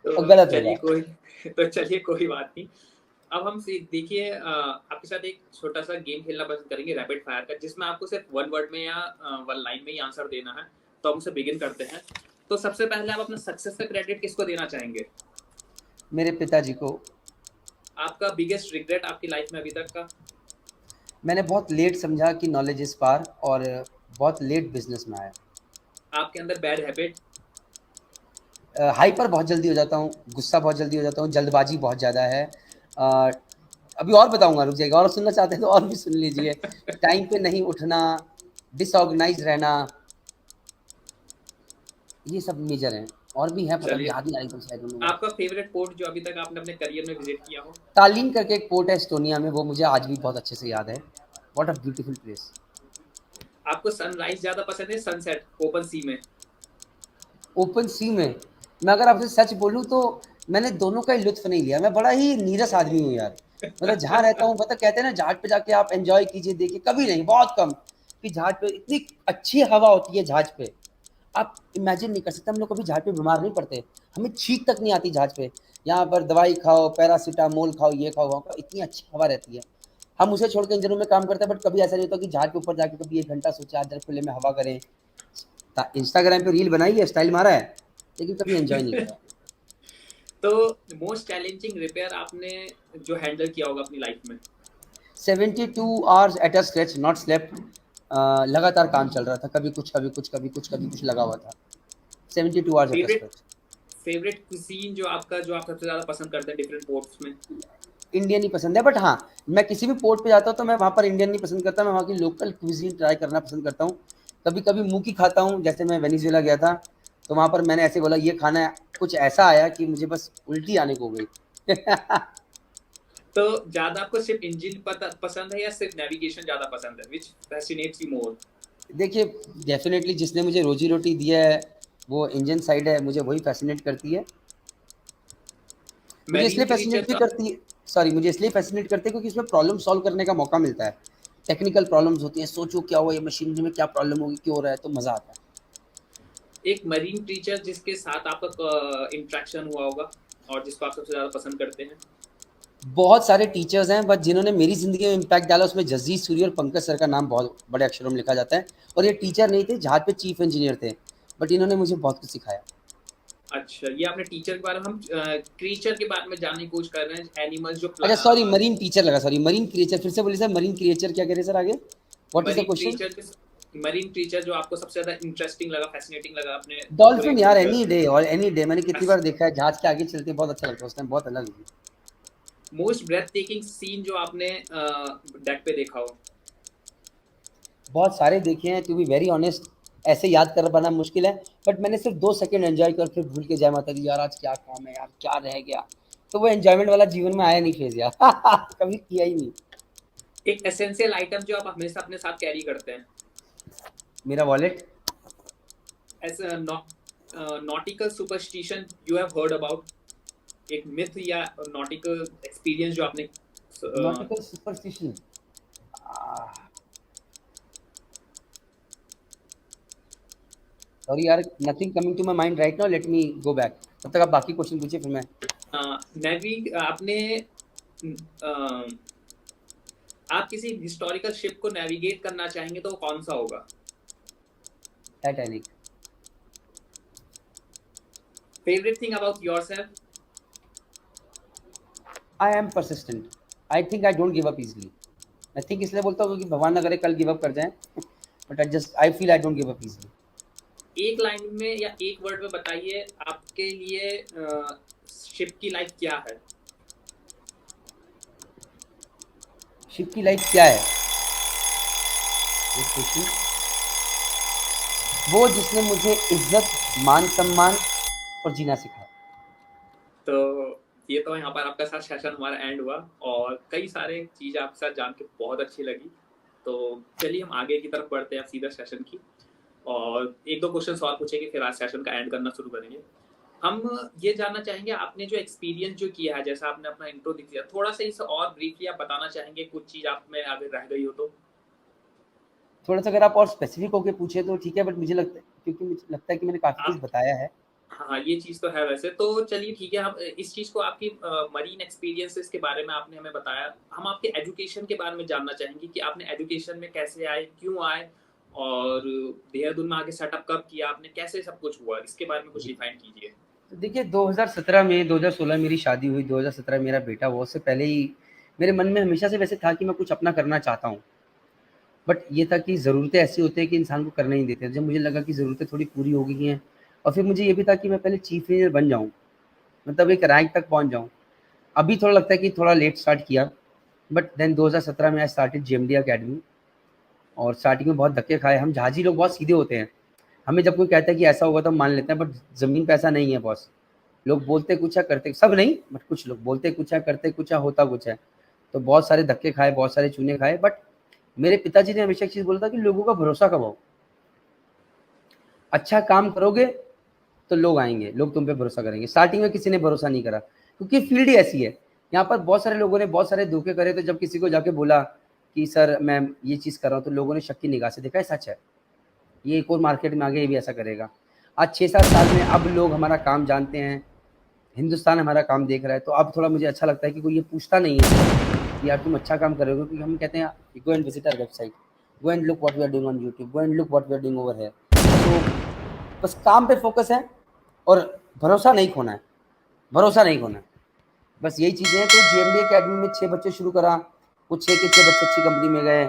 और गलत होगा। चलिए कोई बात नहीं। अब हम देखिए आपके साथ एक छोटा सा गेम खेलना पसंद करेंगे रैपिड फायर का, जिसमें आपको सिर्फ वन वर्ड में या वन लाइन में ही आंसर देना है। तो हम उसे बिगिन करते हैं। तो सबसे पहले आप अपना सक्सेस का क्रेडिट किसको देना चाहेंगे? मेरे पिताजी को। आपका बिगेस्ट रिग्रेट आपकी लाइफ में अभी तक का? मैंने बहुत लेट समझा कि नॉलेज इज पावर और बहुत लेट बिजनेस में आया। आपके अंदर बैड हैबिट? हाइपर बहुत जल्दी हो जाता हूँ, गुस्सा बहुत जल्दी हो जाता हूँ, जल्दबाजी बहुत ज़्यादा है। अभी और बताऊँगा, रुक जाइएगा, और सुनना चाहते हैं तो और भी सुन लीजिए। टाइम पे नहीं उठना, डिसऑर्गेनाइज रहना, ये सब मेजर हैं। और भी हैं, पता नहीं, याद नहीं आ रही तुमसे, आई डोंट नो। आपका फेवरेट पोर्ट जो अभी तक आपने अपने करियर में विजिट किया हो? तालीन करके एक पोर्ट है एस्टोनिया में, वो मुझे आज भी बहुत अच्छे से याद है। What a beautiful place. आपको सनराइज ज्यादा पसंद है सनसेट ओपन सी में? ओपन सी में मैं अगर आपसे सच बोलूँ तो मैंने दोनों का ही लुत्फ नहीं लिया। मैं बड़ा ही नीरस आदमी हूँ यार। मतलब जहाँ रहता हूँ, मतलब कहते हैं ना जहाज पे जाके आप एंजॉय कीजिए, देखिए, कभी नहीं, बहुत कम। कि जहाज पे इतनी अच्छी हवा होती है जहाज पे, आप इमेजिन नहीं कर सकते। हम लोग कभी जहाज पे बीमार नहीं पड़ते, हमें छींक तक नहीं आती जहाज पे। यहाँ पर दवाई खाओ, पैरासीटामोल खाओ, ये खाओ, वहाँ खाओ, इतनी अच्छी हवा रहती है। हम उसे छोड़ के इंजनों में काम करते हैं, बट कभी ऐसा नहीं होता कि जहाज के ऊपर जाके कभी 1 घंटा सोचे आज जरा खुले में हवा करें। इंस्टाग्राम पे रील बनाई है, स्टाइल मारा है, लेकिन कभी एंजॉय नहीं करा। तो मोस्ट चैलेंजिंग रिपेयर आपने जो हैंडल किया होगा अपनी लाइफ में? 72 hours at a stretch, not slept. लगातार काम चल रहा था, कभी कुछ कभी कुछ कभी कुछ कभी कुछ लगा हुआ था। 72 hours at a favourite stretch. Favourite cuisine जो आपका, जो आप सबसे ज्यादा पसंद करते हैं डिफरेंट पोर्ट्स में? इंडियन ही पसंद है, बट हाँ, मैं किसी भी पोर्ट पे जाता हूँ तो मैं वहाँ पर इंडियन नहीं पसंद करता, मैं वहाँ की लोकल क्विजीन ट्राई करना पसंद करता हूँ। कभी कभी मुँह की खाता हूँ, जैसे मैं वेनेजुएला गया था तो वहाँ पर मैंने ऐसे बोला ये खाना है, कुछ ऐसा आया कि मुझे बस उल्टी आने को हो गई तो ज्यादा आपको सिर्फ इंजन पसंद है या सिर्फ नेविगेशन ज्यादा पसंद है? विच फैसिनेट्स यू मोर? देखिए, डेफिनेटली जिसने मुझे रोजी रोटी दिया है वो इंजन साइड है, मुझे वही फैसिनेट करती है। मुझे मैरीन इसलिए क्रीचर फैसिनेट भी का? करती है, सॉरी, मुझे इसलिए फैसिनेट करती है क्योंकि इसमें प्रॉब्लम सॉल्व करने का मौका मिलता है। टेक्निकल प्रॉब्लम्स होती हैं, सोचो क्या हुआ, ये मशीनरी में क्या प्रॉब्लम होगी, क्यों हो रहा है, तो मज़ा आता है। एक मरीन क्रीचर जिसके साथ आपका इंटरेक्शन हुआ होगा और जिसको आप सबसे ज्यादा पसंद करते हैं? बहुत सारे टीचर्स हैं, बट जिन्होंने मेरी ज़िंदगी में इम्पैक्ट डाला उसमें जगजीत सूर्य और पंकज सर का नाम बहुत बड़े अक्षरों में लिखा जाता है। और ये टीचर नहीं थे, जहाज पे चीफ इंजीनियर थे, बट इन्होंने मुझे बहुत कुछ सिखाया। अच्छा, ये आपने टीचर के बारे में, हम क्रीचर के बारे में जानने की कोशिश कर रहे हैं, एनिमल्स जो अच्छा सॉरी, मरीन टीचर लगा, सॉरी, मरीन क्रिएचर, फिर से बोलिए सर, मरीन क्रिएचर क्या कह रहे हैं सर आगे? What is the question? Marine creature जो आपको सबसे ज्यादा इंटरेस्टिंग लगा, फैसिनेटिंग लगा अपने पूरे डॉल्फिन यार, एक्सपोजर एनी में? डे, और एनी डे मैंने कितनी बार देखा है, जहाज के आगे चलते हैं, बहुत अच्छा लगता है, उस टाइम बहुत अलग है। मोस्ट ब्रेथ टेकिंग सीन जो आपने डेक पे देखा हो? बहुत सारे देखे हैं, टू बी वेरी ऑनेस्ट, ऐसे याद कर पाना मुश्किल है, बट मैंने सिर्फ 2 सेकंड एंजॉय कर फिर भूल के जय माता दी, यार आज क्या काम है यार, क्या रह गया। तो वो एंजॉयमेंट वाला जीवन में आया नहीं फेज यार कभी किया ही नहीं। एक एसेंशियल आइटम जो आप हमेशा अपने साथ कैरी करते हैं? मेरा wallet. As nautical superstition you have heard about, एक मिथ या नॉटिकल एक्सपीरियंस जो आपने नॉटिकल सुपरस्टिशन, सॉरी यार, nothing coming to my mind right now, let me go back. तब तक आप बाकी क्वेश्चन पूछिए फिर मैं। आपने आप किसी हिस्टोरिकल शिप को नेविगेट करना चाहेंगे तो वो कौन सा होगा? Titanic. Favourite thing about yourself? I am persistent, I think I don't give up easily. मैं थिंक इसलिए बोलता हूँ क्योंकि भगवान ना करे कल गिव अप कर जाएं but I feel I don't give up easily. एक लाइन में या एक वर्ड में बताइए आपके लिए शिप की लाइफ क्या है? शिप की लाइफ क्या है? वो जिसने मुझे इज्जत, मान सम्मान और जीना सिखाया। तो ये तो यहाँ पर आपका साथ सेशन हमारा एंड हुआ और कई सारे चीज़ आपके साथ जान के बहुत अच्छी लगी। तो चलिए हम आगे की तरफ बढ़ते हैं सीधा सेशन की, और एक दो क्वेश्चन और पूछेंगे, फिर आज सेशन का एंड करना शुरू करेंगे। हम ये जानना चाहेंगे आपने जो एक्सपीरियंस जो किया है, जैसा आपने अपना इंट्रो दिख दिया, थोड़ा-सा इसे और ब्रीफली आप बताना चाहेंगे, कुछ चीज़ आप में अगर रह गई हो तो? थोड़ा-सा अगर आप और स्पेसिफिक होके पूछे तो ठीक है, बट मुझे लगता है, क्योंकि मुझे लगता है कि मैंने काफ़ी कुछ आप बताया है। हाँ, ये चीज़ तो है वैसे। तो चलिए ठीक है, हम इस चीज़ को आपकी मरीन एक्सपीरियंसेस के बारे में आपने हमें बताया। हम आपके एजुकेशन के बारे में जानना चाहेंगे कि आपने एजुकेशन में कैसे आए, क्यों आए और देहरादून में आके सेटअप कब किया आपने, कैसे सब कुछ हुआ? इसके बारे में कुछ जी। डिफाइन कीजिए। तो देखिए 2017 में 2016 मेरी शादी हुई, 2017 मेरा बेटा हुआ, उससे पहले ही मेरे मन में हमेशा से वैसे था कि मैं कुछ अपना करना चाहता हूँ। बट ये था कि ज़रूरतें ऐसी होती हैं कि इंसान को करने नहीं देते। जब मुझे लगा कि ज़रूरतें थोड़ी पूरी हो गई हैं और फिर मुझे ये भी था कि मैं पहले चीफ इंजीनियर बन जाऊँ, मतलब एक रैंक तक पहुँच जाऊँ। अभी थोड़ा लगता है कि थोड़ा लेट स्टार्ट किया, बट देन 2017 में आई स्टार्टेड जेएमडी अकेडमी और स्टार्टिंग में बहुत धक्के खाए। हम जहाज़ी लोग बहुत सीधे होते हैं। हमें जब कोई कहता है कि ऐसा होगा तो हम मान लेते हैं, बट ज़मीन पे ऐसा नहीं है बॉस। लोग बोलते कुछ है, करते सब नहीं, बट कुछ लोग बोलते कुछ है, करते कुछ है, होता कुछ है। तो बहुत सारे धक्के खाए, बहुत सारे चूने खाए, बट मेरे पिताजी ने हमेशा एक चीज़ बोला था कि लोगों का भरोसा कमाओ। अच्छा काम करोगे तो लोग आएँगे, लोग तुम पे भरोसा करेंगे। स्टार्टिंग में किसी ने भरोसा नहीं करा, क्योंकि फील्ड ही ऐसी है। यहाँ पर बहुत सारे लोगों ने बहुत सारे धोखे करे, तो जब किसी को जाके बोला कि सर मैं ये चीज़ कर रहा हूँ, तो लोगों ने शक की निगाह से देखा, ये सच है। ये एक और मार्केट में आ गया, ये भी ऐसा करेगा। आज 6-7 साल में अब लोग हमारा काम जानते हैं, हिंदुस्तान हमारा काम देख रहा है, तो अब थोड़ा मुझे अच्छा लगता है कि कोई ये पूछता नहीं है कि यार तुम अच्छा काम कर रहे हो, क्योंकि हम कहते हैं go and visit our website, go and look what we are doing on YouTube, go and look what we are doing over here. तो बस काम पे फोकस है और भरोसा नहीं खोना है, भरोसा नहीं खोना है। बस यही चीज़ें हैं। तो जेएमडी अकेडमी में 6 बच्चे शुरू करा, वो 6 के 6 बच्चे अच्छी कंपनी में गए।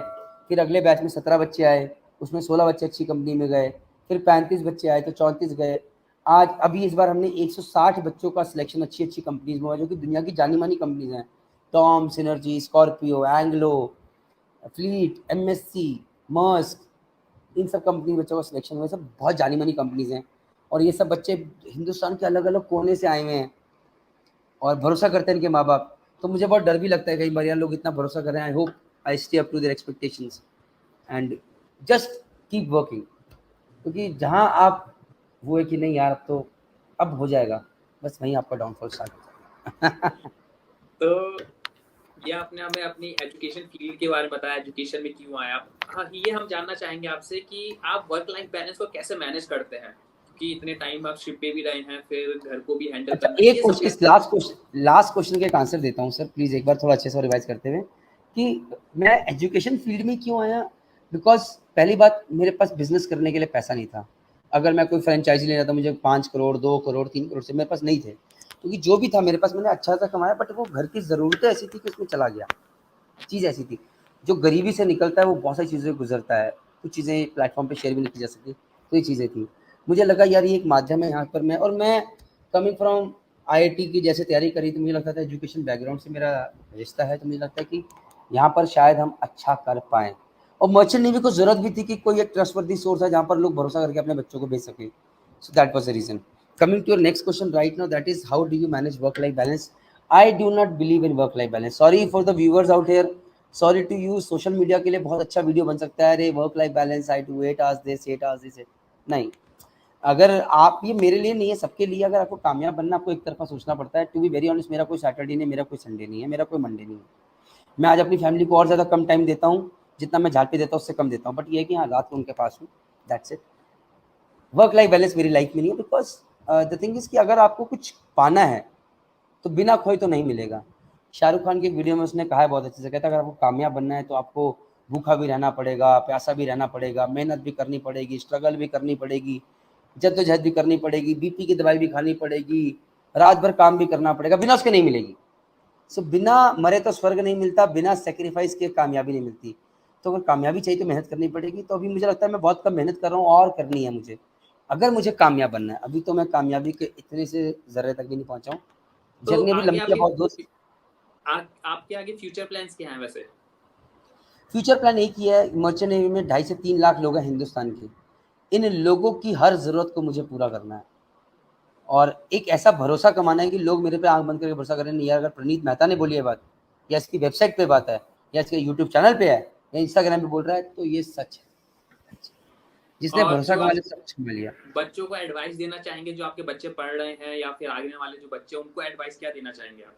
फिर अगले बैच में 17 बच्चे आए, उसमें 16 बच्चे अच्छी कंपनी में गए। फिर 35 बच्चे आए तो 34 गए। आज अभी इस बार हमने 160 बच्चों का सिलेक्शन अच्छी-अच्छी कंपनीज़ में हुआ, जो कि दुनिया की जानी-मानी कंपनीज़ हैं। Tom, Synergy, Scorpio, Anglo, Fleet, MSC, Maersk, इन सब कंपनी बच्चों का सिलेक्शन हुआ है। सब बहुत जानी-मानी कंपनीज़ हैं और ये सब बच्चे हिंदुस्तान के अलग-अलग कोने से आए हुए हैं और भरोसा करते हैं इनके माँ-बाप। तो मुझे बहुत डर भी लगता है कई बार, यार लोग इतना भरोसा कर रहे हैं, I hope I stay up to their expectations and just keep working. क्योंकि जहाँ आप वो है कि नहीं यार अब हो जाएगा, बस वहीं आपका डाउनफॉल स्टार्ट हो जाएगा। तो ये आपने हमें अपनी एजुकेशन फील्ड के बारे में बताया, एजुकेशन में क्यों आए आप। हाँ, ये हम जानना चाहेंगे आपसे कि आप वर्क लाइफ बैलेंस को कैसे मैनेज करते हैं? क्योंकि इतने टाइम आप शिप पे भी रहे हैं, फिर घर को भी हैंडल अच्छा, करना है, एक ये सब क्वेश्चन, इस कैसे मैनेज करते हैं? लास्ट क्वेश्चन का एक आंसर देता हूँ सर, प्लीज़ एक बार थोड़ा अच्छे से रिवाइज़ करते हुए कि मैं एजुकेशन फील्ड में क्यों आया? बिकॉज़ पहली बात, मेरे पास बिज़नेस करने के लिए पैसा नहीं था। अगर मैं कोई फ्रैंचाइज़ी लेना था, मुझे 5 करोड़, 2 करोड़, 3 करोड़ से मेरे पास नहीं थे। क्योंकि जो भी था मेरे पास, मैंने अच्छा-सा कमाया, बट वो घर की ज़रूरतें ऐसी थी कि उसमें चला गया। चीज़ ऐसी थी, जो गरीबी से निकलता है वो बहुत सारी चीज़ें गुज़रता है। कुछ चीज़ें प्लेटफ़ॉर्म पे शेयर भी नहीं की जा सकती, तो ये चीज़ें थी। मुझे लगा यार ये एक माध्यम है, यहाँ पर मैं कमिंग फ्रॉम आईआईटी की जैसे तैयारी करी, तो मुझे लगता था एजुकेशन बैकग्राउंड से मेरा रिश्ता है, तो मुझे लगता है कि यहाँ पर शायद हम अच्छा कर पाएँ। और मर्चेंट नेवी को ज़रूरत भी थी कि कोई एक ट्रस्टवर्दी सोर्स है जहाँ पर लोग भरोसा करके अपने बच्चों को भेज सकें। So that was the reason. Coming to your next question right now, that is how do you manage work-life balance? I do not believe in work-life balance. Sorry for the viewers out here. Sorry to you. Social media के लिए बहुत अच्छा वीडियो बन सकता है, अरे work life balance, I do 8 hours this, 8 hours this. नहीं, अगर आप, ये मेरे लिए नहीं है, सबके लिए। अगर आपको कामयाब बनना, आपको एक तरफा सोचना पड़ता है। टू बी वेरी ऑनेस्ट, मेरा कोई सैटरडे नहीं है, मेरा कोई संडे नहीं है, मेरा कोई मंडे नहीं है। मैं आज अपनी फैमिली को और ज़्यादा कम टाइम देता हूँ, जितना मैं झाड़ पे देता हूँ उससे कम देता हूँ, बट ये है कि हाँ रात को उनके पास हूँ, that's it. Work life balance मेरी लाइफ में नहीं है, बिकॉज द थिंग इज़ कि अगर आपको कुछ पाना है तो बिना खोए तो नहीं मिलेगा। शाहरुख खान की एक वीडियो में उसने कहा है बहुत अच्छे से, कहता है अगर आपको कामयाब बनना है तो आपको भूखा भी रहना पड़ेगा, प्यासा भी रहना पड़ेगा, मेहनत भी करनी पड़ेगी, स्ट्रगल भी करनी पड़ेगी, जद्दोजहद भी करनी पड़ेगी, बीपी की दवाई भी खानी पड़ेगी, रात भर काम भी करना पड़ेगा, बिना उसके नहीं मिलेगी। सो बिना मरे तो स्वर्ग नहीं मिलता, बिना सेक्रीफाइस के कामयाबी नहीं मिलती। तो अगर कामयाबी चाहिए तो मेहनत करनी पड़ेगी। तो अभी मुझे लगता है मैं बहुत कम मेहनत कर रहा हूँ और करनी है मुझे, अगर मुझे कामयाब बनना है। अभी तो मैं कामयाबी के इतने से ज़र्रे तक भी नहीं पहुँचा हूँ। तो जर्नी अभी आगे लंबी है आपके बहुत दोस्त। आपके आगे फ्यूचर प्लान्स क्या हैं वैसे? फ्यूचर प्लान एक ही है, मर्चेंट नेवी में 2.5 से 3 लाख लोग हैं हिंदुस्तान के। इन लोगों की हर ज़रूरत को मुझे पूरा करना है और एक ऐसा भरोसा कमाना है कि लोग मेरे पे आँख बंद करके भरोसा करें, नहीं यार अगर प्रणीत मेहता ने बोली है बात, या इसकी वेबसाइट पे बात है, या इसके यूट्यूब चैनल पे है, या इंस्टाग्राम पे बोल रहा है, तो ये सच है। जिसने और भरोसा जो कमा आप लिया सब कुछ कमा लिया। बच्चों को एडवाइस देना चाहेंगे, जो आपके बच्चे पढ़ रहे हैं या फिर आगे वाले जो बच्चे, उनको एडवाइस क्या देना चाहेंगे आप?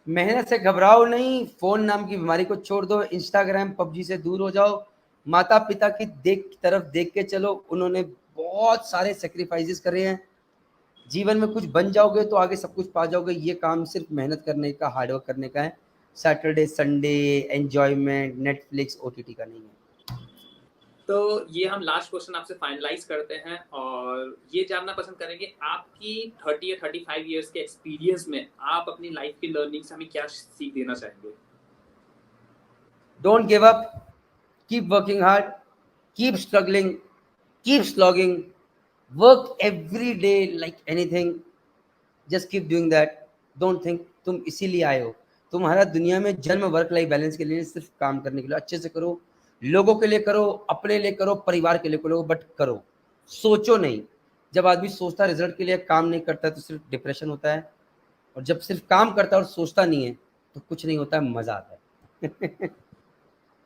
मेहनत से घबराओ नहीं, फ़ोन नाम की बीमारी को छोड़ दो, इंस्टाग्राम, पबजी से दूर हो जाओ, माता-पिता की तरफ देख के चलो, उन्होंने बहुत सारे सैक्रिफाइसेस करे हैं। जीवन में कुछ बन जाओगे तो आगे सब कुछ पा जाओगे। ये काम सिर्फ मेहनत करने का, हार्ड वर्क करने का है। Saturday, Sunday, enjoyment, Netflix, OTT का नहीं है। तो ये हम लास्ट क्वेश्चन आपसे फाइनलाइज करते हैं और ये जानना पसंद करेंगे, आपकी 30 या 35 इयर्स के एक्सपीरियंस में आप अपनी लाइफ की लर्निंग से हमें क्या सीख देना चाहेंगे? Don't give up, keep working hard, keep struggling, keep slogging, work every day like anything, just keep doing that. Don't think तुम इसीलिए आए हो। तुम्हारा दुनिया में जन्म वर्क लाइफ बैलेंस के लिए, सिर्फ काम करने के लिए। अच्छे से करो, लोगों के लिए करो, अपने लिए करो, परिवार के लिए करो, बट करो, सोचो नहीं। जब आदमी सोचता रिजल्ट के लिए, काम नहीं करता तो सिर्फ डिप्रेशन होता है, और जब सिर्फ काम करता है और सोचता नहीं है तो कुछ नहीं होता है, मजा आता है।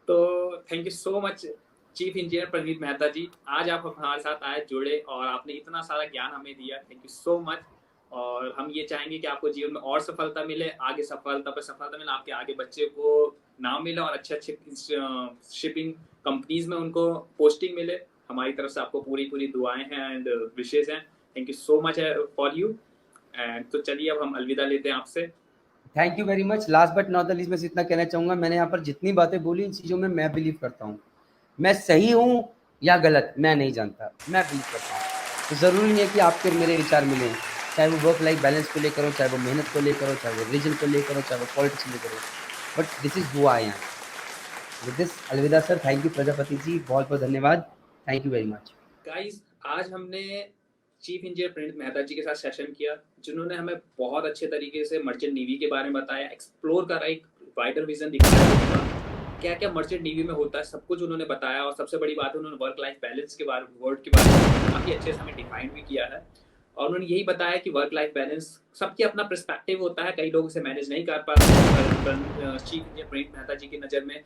तो thank you so much chief engineer Praneet Mehta ji, आज आप हमारे साथ आए, जुड़े और आपने इतना सारा ज्ञान हमें दिया। Thank you so much. और हम ये चाहेंगे कि आपको जीवन में और सफलता मिले, आगे सफलता पर सफलता मिले, आपके आगे बच्चे को नाम मिले और अच्छे अच्छे शिपिंग कंपनीज में उनको पोस्टिंग मिले। हमारी तरफ से आपको पूरी पूरी दुआएं हैं एंड विशेष हैं। Thank you so much for you. And तो चलिए अब हम अलविदा लेते हैं आपसे। Thank you very much. Last but not the least मैं इतना कहना चाहूँगा, मैंने यहाँ पर जितनी बातें बोली, इन चीज़ों में मैं बिलीव करता हूँ। मैं सही हूँ या गलत मैं नहीं जानता, मैं बिलीव करता हूँ। तो ज़रूरी नहीं है कि आपके मेरे विचार मिलें, चाहे वो वर्क लाइफ बैलेंस को लेकर हो, चाहे वो मेहनत को लेकर हो, चाहे वो रिलीजन को लेकर हो, चाहे वो पॉलिटिक्स को लेकर हो, but this is who I am. With this अलविदा sir. Thank you Prajapati ji, बहुत बहुत धन्यवाद। Thank you very much guys. आज हमने चीफ इंजीनियर प्रणीत मेहता जी के साथ सेशन किया, जिन्होंने हमें बहुत अच्छे तरीके से मर्चेंट नेवी के बारे में बताया, एक्सप्लोर करा, एक वाइडर विजन दिखाया, क्या क्या मर्चेंट नेवी में होता है, सब कुछ उन्होंने बताया। और सबसे बड़ी बात है, उन्होंने वर्क लाइफ बैलेंस के बारे में, वर्ड के बारे में काफ़ी अच्छे से हमें डिफाइन भी किया है। और उन्होंने यही बताया कि वर्क लाइफ बैलेंस सबकी अपना पर्सपेक्टिव होता है, कई लोग इसे मैनेज नहीं कर पाते। चीफ इंजीनियर प्रणीत मेहता जी की नज़र में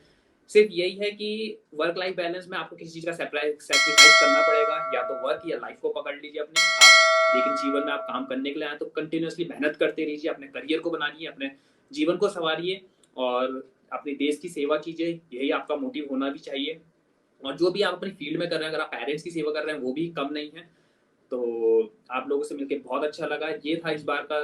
सिर्फ यही है कि वर्क लाइफ बैलेंस में आपको किसी चीज़ का सेक्रीफाइस करना पड़ेगा, या तो वर्क या लाइफ को पकड़ लीजिए अपने आप। लेकिन जीवन में आप काम करने के लिए आए तो कंटिन्यूसली मेहनत करते रहिए, अपने करियर को बनाइए, अपने जीवन को संवारिए और अपने देश की सेवा कीजिए। यही आपका मोटिव होना भी चाहिए। और जो भी आप अपनी फील्ड में कर रहे हैं, अगर आप पेरेंट्स की सेवा कर रहे हैं, वो भी कम नहीं है। तो आप लोगों से मिलकर बहुत अच्छा लगा। ये था इस बार का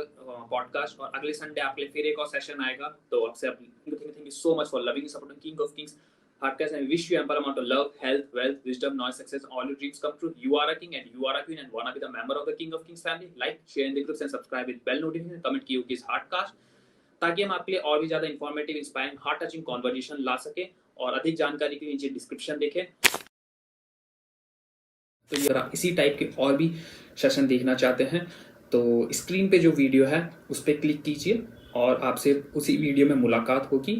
पॉडकास्ट, और अगले संडे आपके लिए फिर एक और सेशन आएगा। तो आपसे thank you so much for loving supporting king of Kings podcast, and wish you ample amount of love, health, wealth, wisdom, knowledge, success, all your dreams come true. You are a king and you are a queen and wanna be the member of the King of Kings family. Like, share in the groups and subscribe with bell notification. Comment कीजिए किस हार्टकास्ट, ताकि हम आपके लिए और भी ज्यादा informative, inspiring, heart touching conversation ला सके। और अधिक जानकारी के लिए नीचे डिस्क्रिप्शन देखें। तो अगर आप इसी टाइप के और भी सेशन देखना चाहते हैं तो स्क्रीन पे जो वीडियो है उस पर क्लिक कीजिए और आपसे उसी वीडियो में मुलाकात होगी।